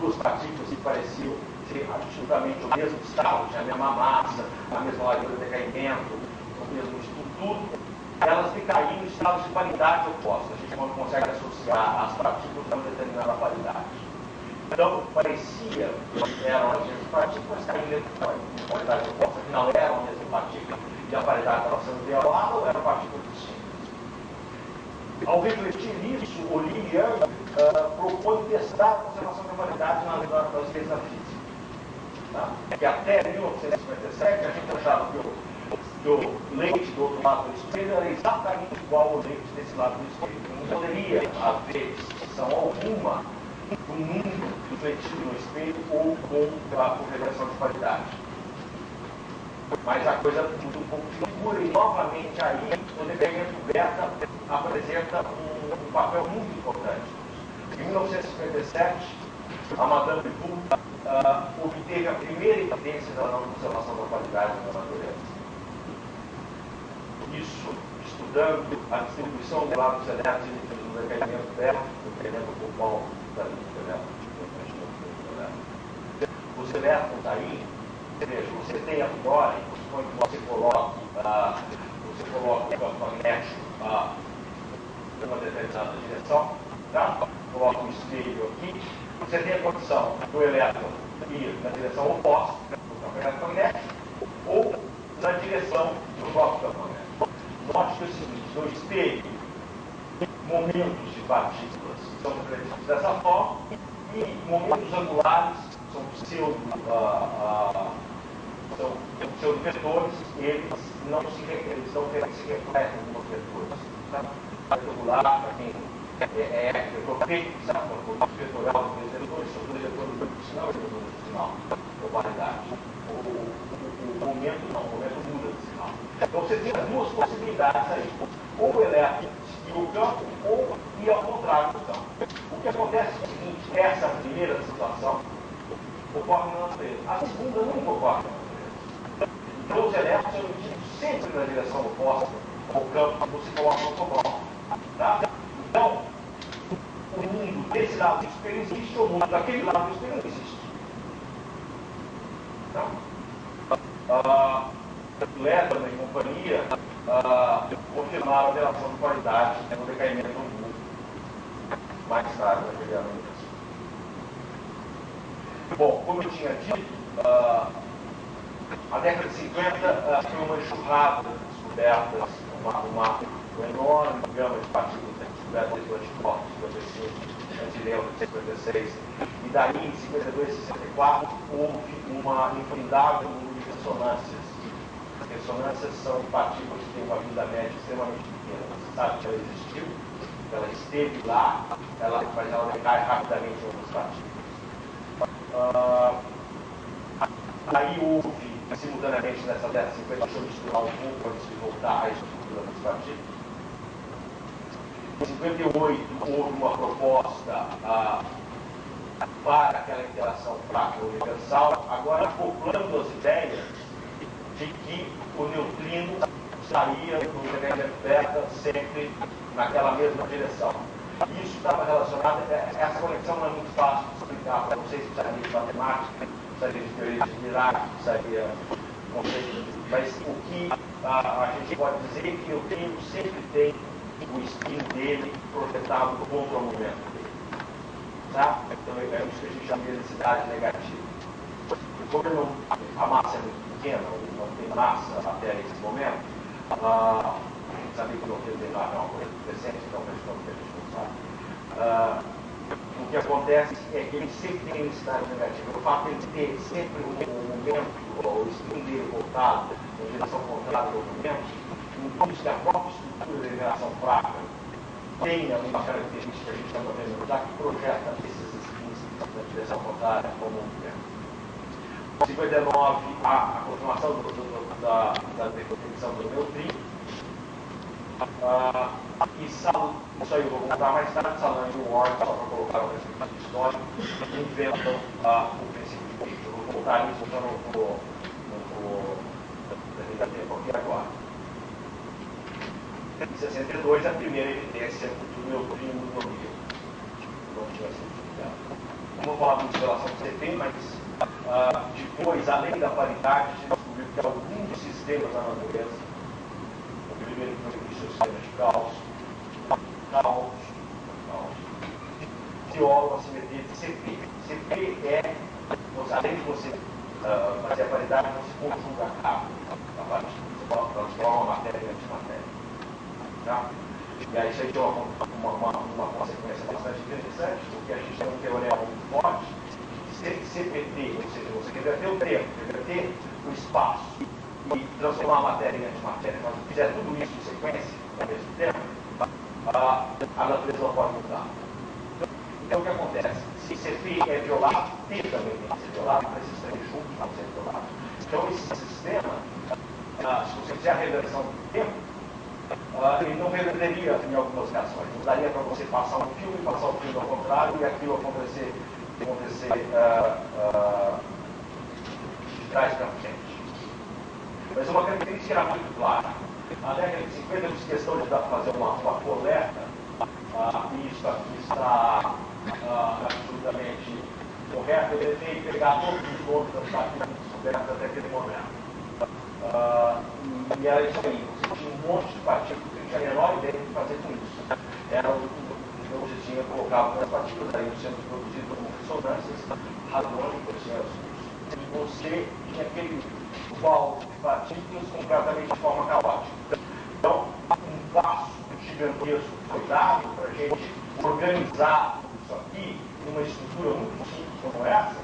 duas partículas que pareciam ser absolutamente o mesmo estado, tinha a mesma massa, a mesma largura de decaimento, o mesmo estrutura, elas decaíam em estados de qualidade opostas. A gente não consegue associar as partículas a uma determinada qualidade. Então, parecia que eram as mesmas partículas caindo em qualidade oposta, afinal eram a mesma partícula e a qualidade estava sendo violada ou eram partículas distintas. Ao refletir nisso, o Liu propõe testar a conservação da qualidade nas leis da física. Tá? Que até 1957 a gente achava que o leite do outro lado do espelho era exatamente igual ao leite desse lado do espelho. Não poderia haver distinção alguma do mundo refletido no espelho ou com a correlação de qualidade. Mas a coisa muda um pouco de figura e novamente aí o decaimento beta apresenta um papel muito importante. Em 1957, a Madame Dubois obteve a primeira evidência da não conservação da qualidade da natureza. Isso estudando a distribuição de lados elétricos no decaimento beta, no decaimento global da linha elétrica. Os elétrons aí, veja, você tem a fluorine, suponho que você coloque o campo magnético em uma determinada direção, tá? Coloca um espelho aqui, você tem a condição do elétron ir na direção oposta do campo eletromagnético ou na direção do próprio campo magnético. Note que é o seguinte, no espelho, momentos de partículas são refletidos dessa forma e momentos angulares são pseudo-vetores, eles não se refletem nos vetores. Tá? Angular, para quem é vetor, sabe? O vetorial dos vetores são dois vetores do sinal e vetores do sinal, propriedade. O momento não, o momento muda de sinal. Então você tem as duas possibilidades aí, ou o elétron seguir o campo, ou ir ao contrário do campo. O que acontece é o seguinte, essa primeira situação ocorre na natureza. A segunda nunca ocorre na natureza. Então os elétrons são emitidos sempre na direção oposta ao campo que você coloca no fogão. Tá? Então, o mundo desse lado do espelho existe, o mundo daquele lado do espelho não existe. Tá? Letterman e companhia confirmaram a relação de qualidade no decaimento do mundo mais tarde naquele ano. Bom, como eu tinha dito, a década de 50 foi uma enxurrada de descobertas, uma enorme gama de partículas descobertas de anticorpos, 55, antineutros, 56, e daí em 52 e 64 houve uma infindável número de ressonâncias. As ressonâncias são partículas que têm uma vida média extremamente pequena. Você sabe que ela existiu, ela esteve lá, mas ela decai rapidamente em outras partículas. Aí houve, simultaneamente nessa década de 50, deixa eu misturar um pouco antes de voltar à estrutura das partículas. Em 58 houve uma proposta para aquela interação fraca universal, agora acoplando as ideias de que o neutrino saía do decaimento beta sempre naquela mesma direção. Isso estava relacionado, essa conexão não é muito fácil de explicar para vocês, precisaria de matemática, precisaria de teoria de Dirac, precisaria de conceitos, mas o que a gente pode dizer é que o neutrino sempre tem o spin dele projetado contra o momento dele. Tá? Então é isso que a gente chama de densidade negativa. E como a massa é muito pequena, não tem massa até esse momento, a gente sabia que o neutrino tem lá uma coisa crescente, então a gente não sabe. O que acontece é que ele sempre tem densidade negativa. O fato de ter sempre um momento, o spin dele voltado em direção contrária ao movimento, induz que a própria estrutura de interação fraca tenha uma característica que a gente chama de velocidade que projeta esses spins na direção contrária ao movimento. Em 59, a continuação da definição do neutrino. E isso aí eu vou contar mais tarde, Salan e Ward, só para colocar o princípio histórico, inventam o princípio de Higgs. Eu vou voltar nisso, eu não vou dedicar tempo aqui agora. Em 62, a primeira evidência do meu primo no Rio. Não tinha sido estudado. Não vou falar muito em relação ao CP, mas depois, além da paridade, se descobriu que alguns sistemas da natureza, o primeiro foi o sistema de caos, violam a simetria de CP. CP é, além de você fazer a paridade, você conjuga a carga. Você transforma a matéria em antimatéria. Tá? E aí isso aí tem uma consequência bastante interessante, porque a gente tem um teorema muito forte, que CPT, ou seja, você quer o tempo, quer o espaço, e transformar a matéria em antimatéria, mas se fizer tudo isso em sequência, ao mesmo tempo, a natureza não pode mudar. Então o que acontece? Se CP é violado, T também tem que ser violado, para esses três juntos não serem violados. Então esse sistema, se você fizer a reversão do tempo, ele não reverteria em algumas reações. Não daria para você passar um filme e passar o filme ao contrário e aquilo acontecer de trás para frente. Mas uma característica era muito clara. Na década de 50 eu fiz questão de fazer uma coleta, e isso aqui está absolutamente correto. Eu tentei pegar todos os nomes das partidas descobertas até aquele momento. E era isso aí, você tinha um monte de partículas, você tinha a menor ideia do que fazer com isso. Então você tinha colocado as partículas aí sendo produzidas como ressonâncias hadrônicas, e você tinha aquele balde de partículas completamente de forma caótica. Então, um passo gigantesco foi dado para a gente organizar isso aqui numa estrutura muito simples como essa,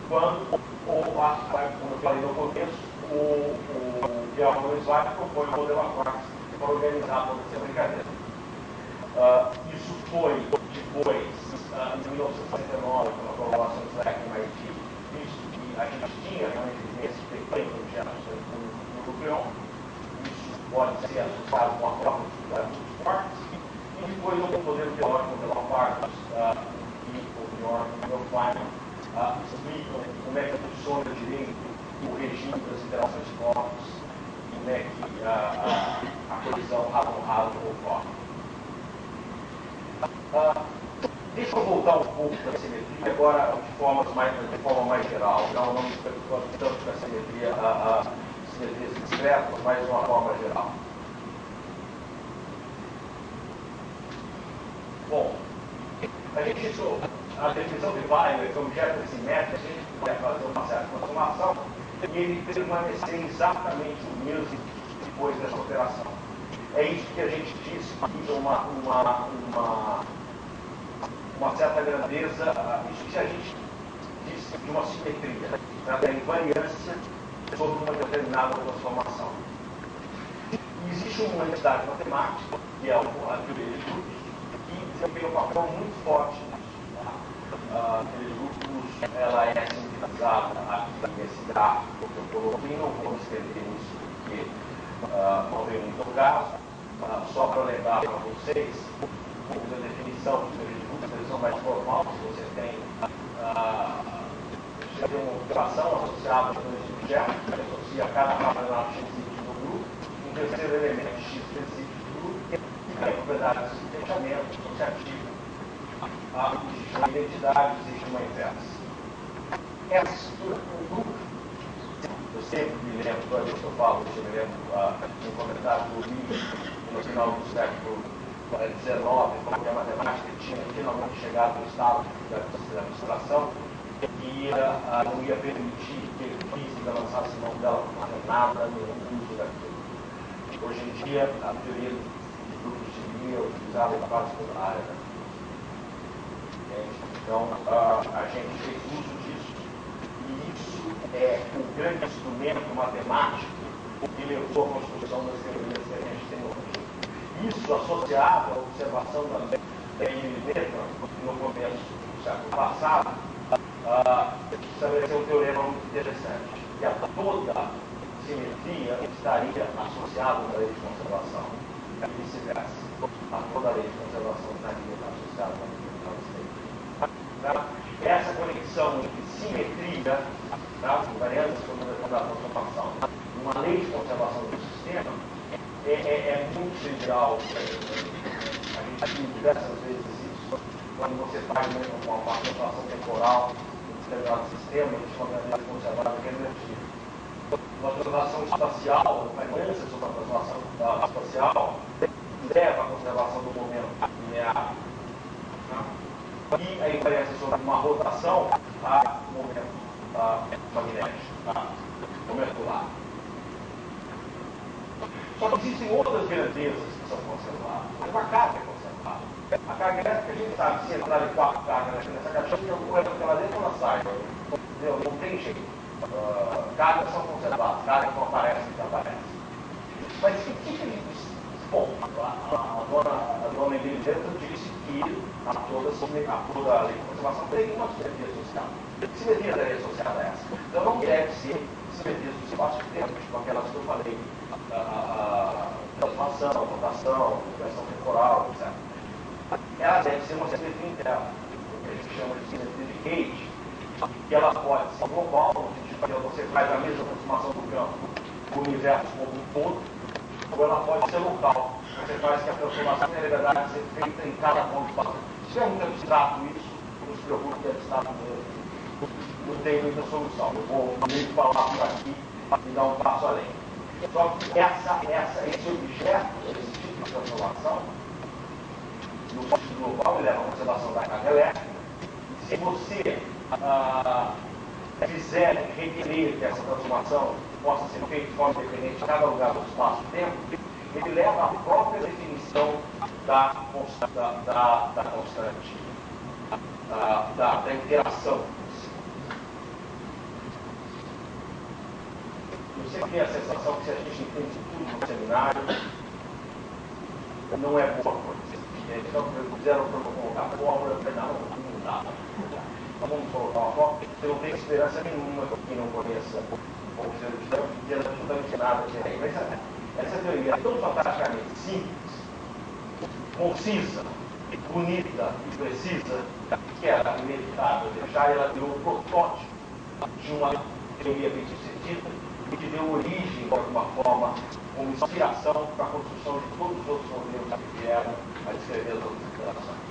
quando, como eu falei no começo, o Guilherme Zweig propõe o modelo Aquax para organizar toda essa brincadeira. Isso foi depois, em 1969, com a colaboração do Zweig com o MIT, visto que a gente tinha uma evidência pequena no geração do nucleon. Isso pode ser associado com a própria atividade dos fortes. E depois o modelo teórico, o modelo Aquax e o Bjorn e o Feynman explicam como é que funciona direito o regime das interações de corpos, como é que a colisão radon-radon ocorre. Deixa eu voltar um pouco para a simetria, agora de forma mais geral. Não me preocupo tanto com a simetrias discretas, mas de uma forma geral. Bom, a definição de Weyler, que é objeto assimétrico, a gente puder fazer uma certa transformação, e ele permanecer exatamente o mesmo depois dessa operação. É isso que a gente diz que uma certa grandeza, isso que a gente diz de uma simetria, da invariância sobre uma determinada transformação. E existe uma entidade matemática, que é a teoria de grupos, que desempenha um papel muito forte nisso. A teoria de grupos, ela é sintetizada aqui nesse gráfico que eu coloquei, não vou estender nisso porque não vem muito ao caso. Só para lembrar para vocês, a definição de teoria de grupos, eles são mais formal, se você tem uma operação associada a dois objetos, que associa cada patamar x do grupo, um terceiro elemento x específico do grupo, e tem propriedades de fechamento, associativo. Existe uma identidade, existe uma inversa. Essa estrutura do grupo, eu sempre me lembro, toda vez que eu falo, eu me lembro de um comentário do Lee, no final do século XIX, quando a matemática tinha finalmente chegado no estado da abstração, e não ia permitir que a física lançasse mão dela para fazer nada no uso daquilo. Hoje em dia, a teoria de grupos de Lie é utilizada em quase toda a área da física. Então, a gente fez uso disso, e isso é o grande instrumento matemático que levou à construção das teorias que a gente tem hoje. Isso associado à observação da Newton no começo do século passado, estabeleceu um teorema muito interessante, que a toda simetria estaria associada à lei de conservação, e vice-versa. A toda lei de conservação estaria associada à lei de conservação. essa conexão entre simetria, tá? Variâncias como da transformação, uma lei de conservação do sistema, é muito trivial. A gente viu diversas vezes isso, quando você faz uma conservação temporal em determinado sistema, de uma maneira conservada, que é negativa. Uma translação espacial, a variância sobre a translação espacial, leva à conservação do momento linear. E a invariância sobre uma rotação a momento magnético, molecular. Só que existem outras grandezas que são conservadas. Uma carga é conservada. A carga elétrica, a gente sabe, se entrar em 4 cargas nessa caixinha, ou entra pela dentro ou ela sai. Não tem jeito. Cargas são conservadas, cargas não aparecem, desaparecem. Mas o que ele disse? Bom, a dona Eliseta disse que toda a lei de conservação tem uma simetria social. Que simetria estaria associada a essa? Então não deve ser simetria do espaço-tempo, tipo aquelas que eu falei, transformação, rotação, inversão temporal, etc. Ela deve ser uma simetria interna, que a gente chama de simetria de Gauge, que ela pode ser global, no sentido que você faz a mesma transformação do campo do universo como um todo, ou ela pode ser local. Você faz que a transformação tenha liberdade de ser feita em cada ponto do espaço. Se é muito abstrato isso, não se preocupe que é abstrato mesmo. Não tem muita solução. Eu vou meio falar por aqui e dar um passo além. Só que esse objeto, esse tipo de transformação, no sentido global, ele leva à conservação da carga elétrica. E se você quiser requerer que essa transformação possa ser feita de forma independente em cada lugar do espaço-tempo, ele leva à própria definição da constante, da interação. Eu sempre tenho a sensação que se a gente entende tudo no seminário, não é boa coisa. Então, fizeram para colocar fórmula, eu falei, não dá. Então, vamos colocar uma fórmula. Você não tem esperança nenhuma que quem não conheça o conselho de Deus, não tem absolutamente nada de aí. Mas essa teoria é tão fantasticamente simples, concisa, bonita e precisa, que era inevitável deixar, ela virou um protótipo de uma teoria bem sucedida e que deu origem, de alguma forma, como inspiração para a construção de todos os outros modelos que vieram a descrever as outras interações.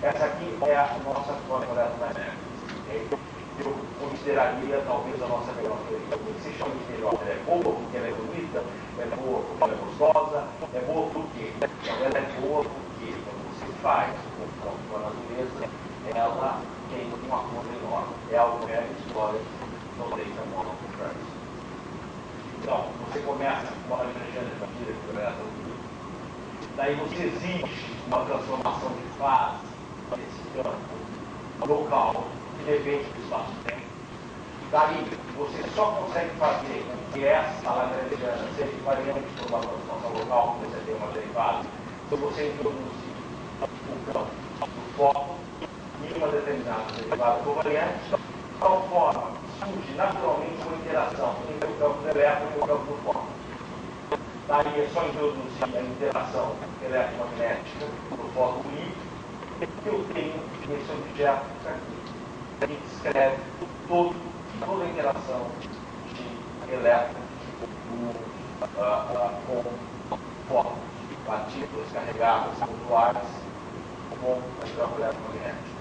Essa aqui é a nossa forma eletromagnética. Eu consideraria talvez a nossa melhor teoria. O que se chama de melhor? Ela é boa porque ela é bonita, é boa porque ela é gostosa, é boa porque ela é boa porque quando você faz o confronto com a natureza, ela tem uma coisa enorme. É algo que é história do leite a mono conversa. Então, você começa com a energia negativa que começa daí você exige uma transformação de fase desse campo local que depende do espaço-tempo. Daí você só consegue fazer com que essa lagrangiana seja invariante por uma transformação local, porque você tem uma derivada, se você introduzir o campo do foco e uma determinada derivada covariante, de tal forma surge naturalmente uma interação entre o campo do elétron e o campo do foco. Daí é só introduzir a interação eletromagnética do foco livre que eu tenho nesse objeto aqui. A gente descreve toda a interação de elétrons com fótons, partículas carregadas pontuais com o campo eletromagnético.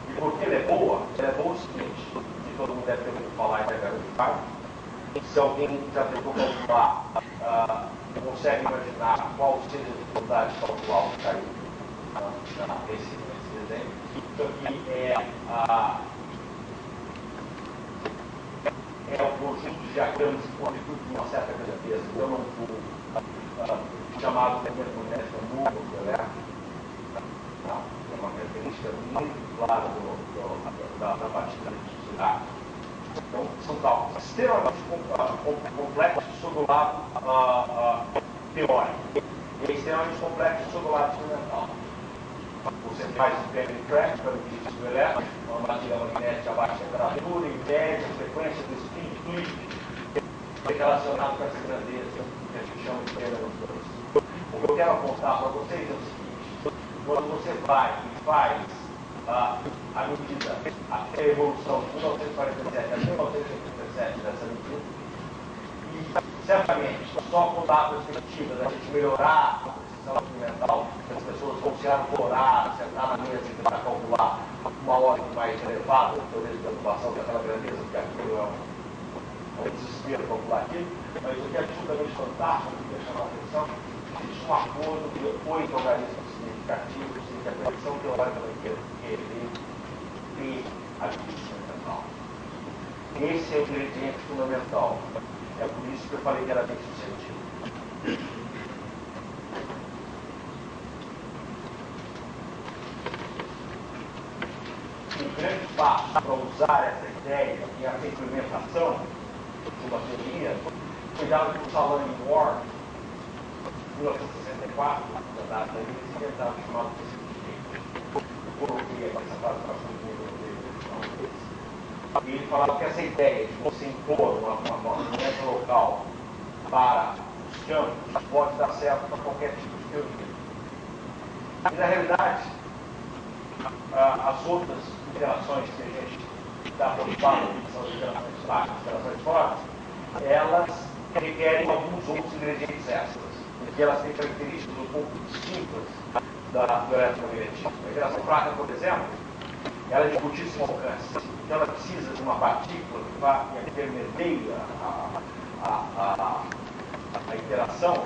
E por que ela é boa? Ela é boa o seguinte, que todo mundo deve ter ouvido falar em integral de Python. Se alguém já tentou calcular, consegue imaginar qual seja a dificuldade calcular que caiu nesse desenho. Isso aqui é o conjunto de diagramas que constitui uma certa grandeza. Eu não vou chamado de magnética nula do elétron. É uma característica muito clara da partícula de água. Então, são cálculos extremamente complexos sobre o lado teórico e extremamente complexos sobre o lado experimental. Você faz o Penny Track para o índice do elétron, uma bateria magnética a baixa temperatura, e mede a frequência do spin fluid relacionado com essa grandeza que a gente chama de Taylor-Jones. O que eu quero apontar para vocês é o seguinte: quando você vai e faz a medida, a evolução de 1947 a 1987 dessa medida, e certamente só com dados efetivos a gente melhorar a precisão experimental, as pessoas vão se arvorar, sentar na mesa e tentar calcular uma ordem mais elevada, talvez de preocupação daquela grandeza, porque aquilo é um desespero calcular aquilo, mas o que é absolutamente fantástico, que quer chamar a atenção, existe um acordo de 8 organismos significativos em que a predição teórica vai querer ter a medida experimental. Esse é o ingrediente fundamental. É por isso que eu falei que era bem sucedido. O grande passo para usar essa ideia e essa implementação de uma teoria foi dado por Alan Moore, em 1964, na data da inventado chamado eu coloquei essa frase para e ele falava que essa ideia de você impor uma meta local para os campos pode dar certo para qualquer tipo de teoria. E, na realidade, as outras interações que a gente está preocupado, que são as interações práticas, interações fortes, elas requerem alguns outros ingredientes extras, porque elas têm características um pouco distintas do eletromagnetismo. A interação fraca, por exemplo, ela é de curtíssimo alcance. Então ela precisa de uma partícula que vá e permeie a interação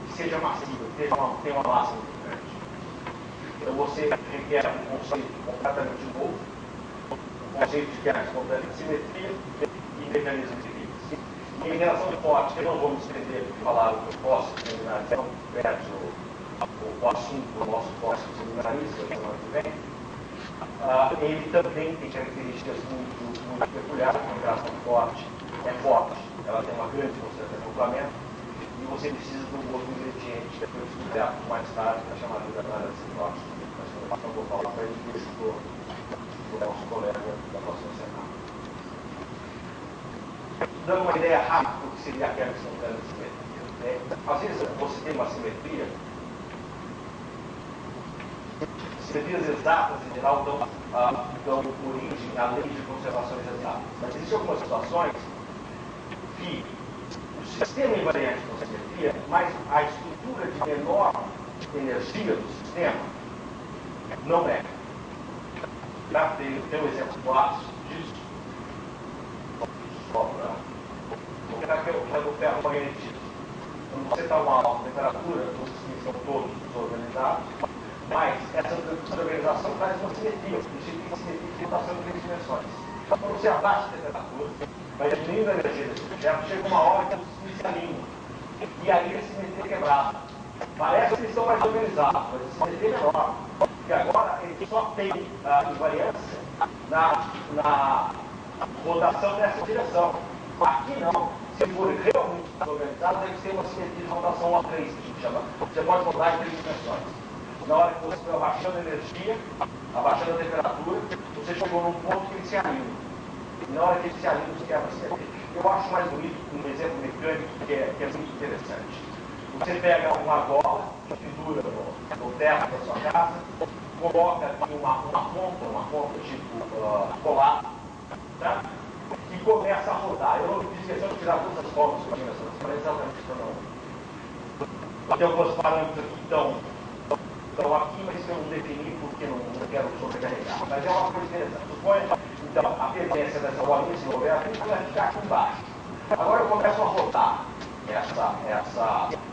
e seja massiva, que tenha uma massa muito grande. Então você requer um conceito completamente novo, um conceito de que é espontânea de simetria e mecanismo de Higgs. E a interação forte, eu não vou me estender porque falar o que eu posso terminar, não perde o assunto do nosso próximo seminarista, semana que vem. Ele também tem características muito peculiares, uma interação forte, ela tem uma grande concentração de acoplamento, e você precisa de um outro ingrediente que foi descoberto mais tarde, que é chamado de análise sinótica. Mas eu vou falar para ele desse do nosso colega da próxima semana. Dando uma ideia rápida do que seria aquela espontânea de simetria. Às vezes você tem uma simetrias exatas, em geral, dão origem à lei de conservações exatas. Mas existem algumas situações que o sistema invariante de simetria, mas a estrutura de menor energia do sistema não é. Já tem um exemplo clássico disso. Só para mostrar que é do ferromagnetismo. Quando você está a uma alta temperatura, os sistemas são todos desorganizados, mas essa desorganização traz uma simetria, uma simetria de rotação em 3 dimensões. Quando você abaixa a temperatura, vai diminuindo a energia desse objeto, chega uma hora que eles se alinham. E aí a simetria é quebrada. Parece que eles estão mais organizados, mas a simetria é menor. Porque agora ele só tem invariância na rotação nessa direção. Aqui não. Se for realmente desorganizado, deve ser uma simetria de rotação A3, que a gente chama. Você pode rodar em 3 dimensões. Na hora que você foi abaixando a energia, abaixando a temperatura, você chegou num ponto que ele se alinha. E na hora que ele se alinha, você quebra a simetria. Eu acho mais bonito um exemplo mecânico que é muito interessante. Você pega uma argola, pendura no teto da sua casa, coloca aqui uma ponta tipo colar, tá? E começa a rodar. Eu não fiz questão de tirar todas as fotos para é exatamente isso não. Tem alguns parâmetros aqui estão aqui, mas eu não defini porque não quero sobrecarregar. Mas é uma coisa interessante. Suponha, então, a tendência dessa bolinha se mover aqui vai ficar aqui embaixo. Agora eu começo a rodar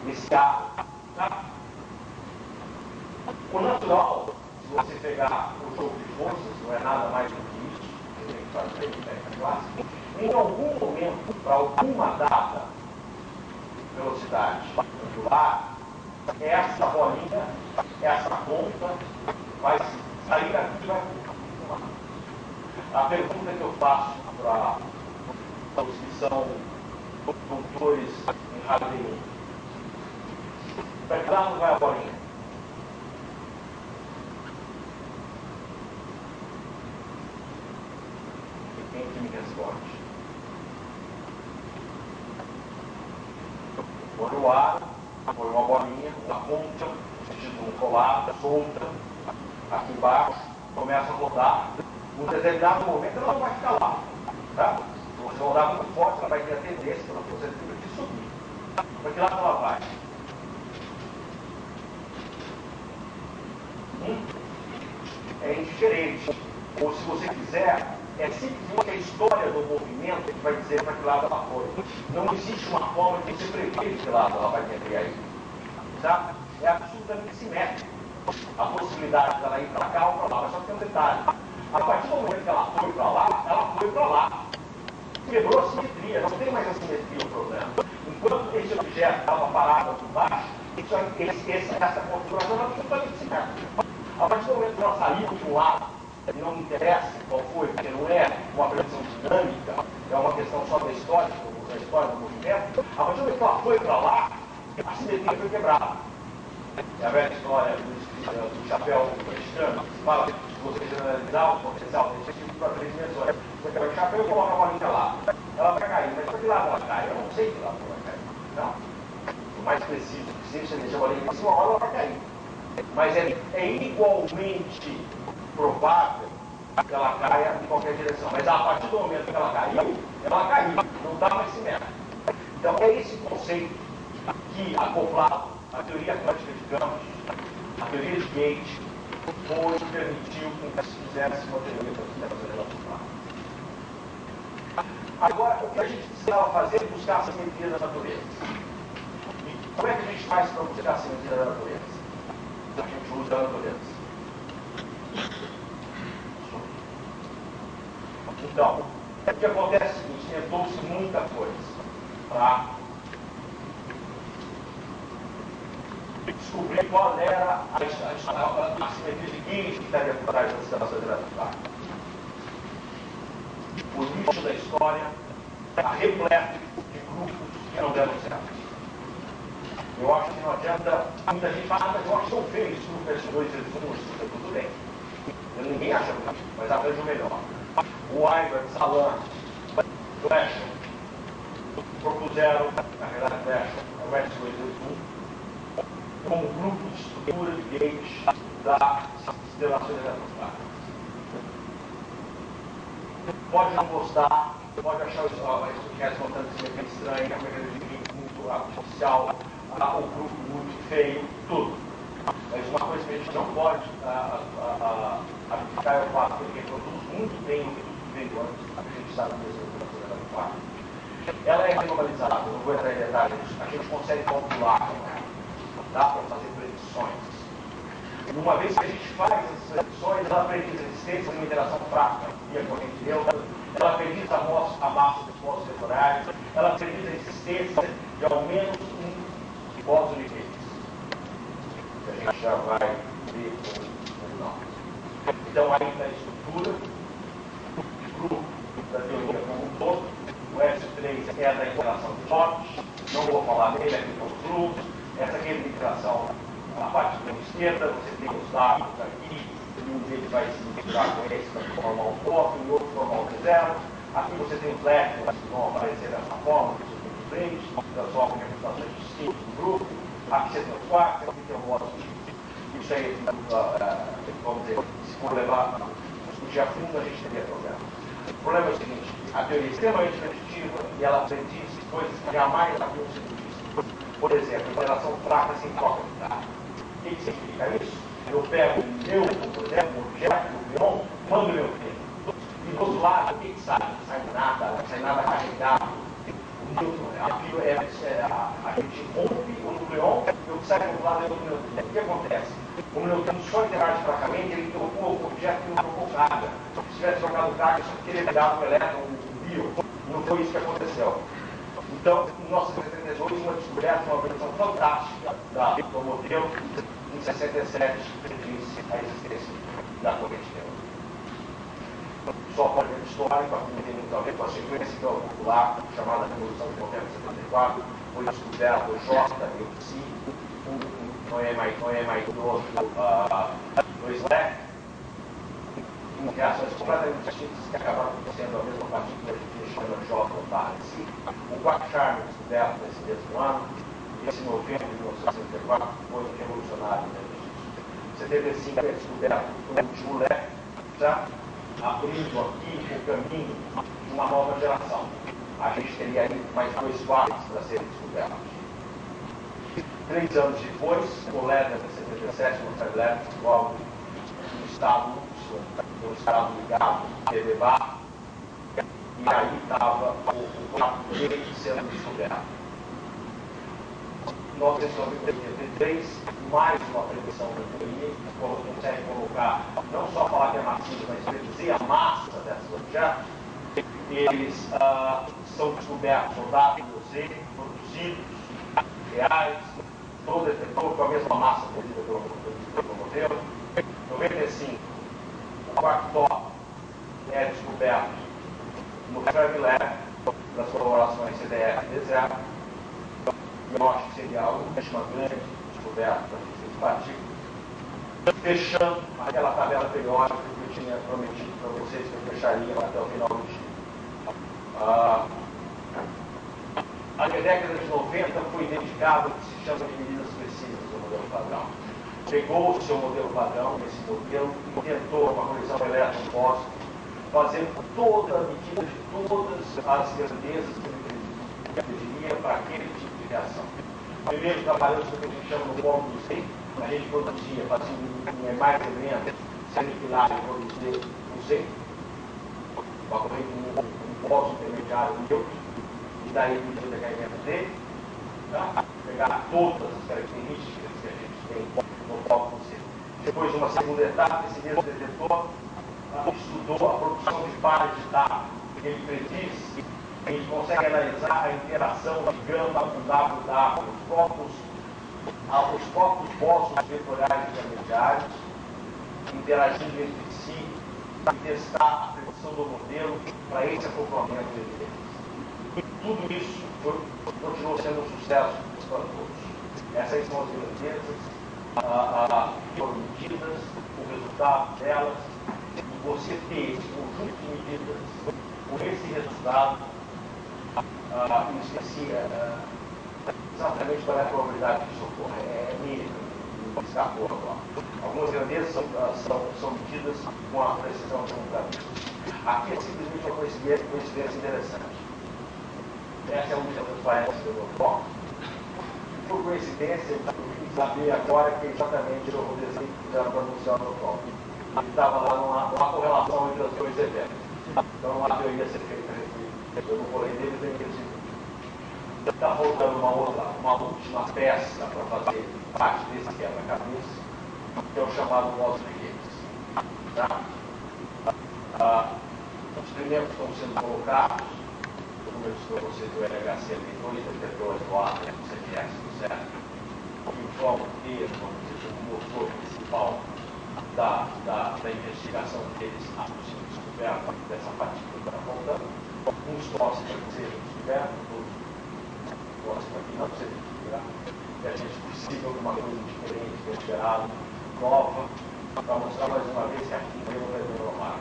esse ar. Tá? O natural, se você pegar o jogo de forças, não é nada mais do que isso, você tem que fazer técnica clássica. Em algum momento, para alguma dada velocidade angular, essa bolinha, essa ponta, vai sair aqui e vai fumar. A pergunta que eu faço para os que são doutores em radioína: para que lado vai a bolinha? E quem que me responde? Põe o ar, põe uma bolinha, uma ponta, tipo um colar, solta, aqui embaixo, começa a rodar, num determinado momento ela não vai ficar lá. Tá? Se você rodar muito forte, ela vai ter a tendência pela força centrífuga de subir. Para que lado ela vai? É indiferente. Ou se você quiser, é simplesmente a história do movimento que vai dizer para que lado ela foi. Não existe uma forma de você prever de que lado ela vai tender aí. Tá? É absolutamente simétrico a possibilidade dela ir para cá ou para lá. Mas só que tem um detalhe. A partir do momento que ela foi para lá, ela foi para lá. Quebrou a simetria, não tem mais a simetria o problema. Enquanto esse objeto estava parado aqui embaixo, essa configuração era absolutamente simétrica. A partir do momento que ela saiu de um lado, e não me interessa qual foi, porque não é uma previsão dinâmica, é uma questão só da história do movimento, a partir do momento que ela foi para lá, a simetria foi quebrada. É a velha história do chapéu mexicano, que fala que se você generalizar o potencial desse tipo para 3 dimensões, você quebra o chapéu e coloca a bolinha lá. Ela vai cair, mas para que lado ela cai? Eu não sei que lado ela vai cair. Não. O mais preciso que seja, você deixa a bolinha em cima, uma hora ela vai cair. Mas é igualmente provável que ela caia em qualquer direção. Mas a partir do momento que ela caiu, não está mais simétrica. Então é esse conceito que, acoplado à teoria quântica de campos, a teoria de Gauge, permitiu que se fizesse uma teoria das relações. Agora, o que a gente precisava fazer é buscar a simetria da natureza. E como é que a gente faz para buscar a simetria da natureza? A gente usa a natureza. Então, o que acontece é o seguinte, tentou-se muita coisa para descobrir qual era a simetria de Gauge que estaria por trás das relações gravitacionais. O nicho da história está repleto de grupos que não deram certo. Eu acho que não adianta muita gente falar, mas eu acho tão feio esse grupo S2 e S1, isso tudo bem. Ninguém acha muito, mas arranja o melhor. O Eiber, Salan, Flashon propuseram, na verdade, Flashon, o S2 e S1, como grupo de estrutura de Gauge das relações eletrostáticas. Pode não gostar, pode achar isso que é contando meio estranho, é uma coisa muito artificial, o grupo muito feio, tudo. Mas uma coisa que a gente não pode abdicar é o fato de que ele produz muito bem o que tudo veio antes, a gente sabe mesmo da coisa. Ela é globalizada, não vou entrar em detalhes, a gente consegue calcular, dá para fazer predições. Uma vez que a gente faz essas predições, ela prediz a existência de uma interação fraca via corrente neutra, ela prediz a massa dos postos vetorais, ela prediz a existência de ao menos um bóson de Higgs, que a gente já vai ver com o nome. Então, aí está a estrutura do grupo da teoria como um todo. O S3 é da interação de choques, não vou falar dele aqui com os grupos. Essa aqui é a interação na parte da esquerda, você tem os dados aqui, e um deles vai se misturar com esse para formar um toque, e o outro formar um zero. Aqui você tem os lectores que vão aparecer dessa forma, que você tem os três, transformam em representações distintas do grupo. Aqui você tem os quartos, aqui tem o modo de isso aí, vamos dizer, se for levar, discutir a fundo, a gente teria problema. O problema é o seguinte, a teoria é extremamente preditiva e ela prediz coisas que jamais haviam sido vistas. Por exemplo, interação fraca sem troca de dados. O que significa isso? Eu pego o meu, por exemplo, o objeto, o ion, mando o meu tempo. E do outro lado, o que sai? Não sai nada carregado. O nêutron, a gente rompe o nucleon e o que sai do lado é o nêutron. O que acontece? O nêutron só interage fracamente, ele trocou o objeto e não trocou carga. Se tivesse trocado carga, só teria ligado o elétron, o bio. Não foi isso que aconteceu. Então, em 1972, uma descoberta, uma versão fantástica do modelo, em 67, que disse a existência da corrente neutra. Só para ver história, para quem tem muito a ver com a sequência popular, chamada Revolução de Novembro de 74, foi descoberto o J e o Psi, no MIT do outro, no SLAC, em reações completamente distintas que acabaram acontecendo a mesma partícula que a gente chama de J/Si. O Quackcharm, descoberto nesse mesmo ano, e esse novembro de 1964 foi revolucionário. Em 75 é descoberto o último leque, certo? Abrindo aqui o caminho de uma nova geração. A gente teria aí mais 2 quartos para serem descobertos. 3 anos depois, o LEDER em 77, o LEDER logo no estado ligado, PDBA, e aí estava o quarto dele sendo descoberto. 1983, mais uma previsão da teoria, que consegue colocar, não só falar que é massivo, mas predizir a massa desses objetos. Eles são descobertos por WZ, produzidos, reais, todo detector com a mesma massa produzida pelo modelo. 95, o quarto top é descoberto no Fermi Lab, das colaborações CDF e DESERT. Eu acho que seria a última grande descoberta da física de partículas. Fechando aquela tabela periódica que eu tinha prometido para vocês que eu fecharia até o final do dia. A década de 90 foi dedicada ao que se chama de medidas precisas do modelo padrão. Pegou o seu modelo padrão, esse modelo, e tentou, uma colisão elétron-fósforo, fazer toda a medida de todas as grandezas que ele pediria para aquele tipo de reação. Primeiro, trabalhamos com o que a gente chama no módulo Z, a gente produzia, fazia mais elementos, se aniquilar e produzir o Z, uma corrente um pós intermediário neutro, e daí medir o decaimento dele, tá? Pegar todas as características que a gente tem no módulo Z. Depois de uma segunda etapa, esse mesmo detetor estudou a produção de pares de dados que ele prediz. A gente consegue analisar a interação de gama com WW, os próprios bósons vetoriais intermediários, interagindo entre si e testar a predição do modelo para esse acoplamento de evidências. Tudo isso continuou sendo um sucesso para todos. Essas são as grandezas que foram medidas, o resultado delas, e você ter esse conjunto de medidas com esse resultado, exatamente qual é a probabilidade de isso ocorra. É mínima, não escapou agora. Algumas grandezas são medidas com a precisão de um caminho. Aqui é simplesmente uma coincidência interessante. Essa é a única transparência do meu foco. Por coincidência, eu vim saber agora que exatamente o desenho que fizeram para anunciar o meu foco. Ele estava lá numa correlação entre os dois eventos. Então, uma teoria ser feita a respeito. Eu não falei deles nem deles. Está faltando uma última peça para fazer parte desse quebra-cabeça, que é o chamado módulo de Higgs. Tá? Os experimentos estão sendo colocados, como eu disse para vocês, o LHC tem 2 detectores do átomo, o CMS, certo? Que formam o motor principal da investigação deles, a possível descoberta dessa partícula que está faltando. Uns torcem para que seja descoberto, outros torcem para que não seja descoberto. E a gente precisa de alguma coisa diferente, inesperada, nova, para mostrar mais uma vez que aqui não é normal.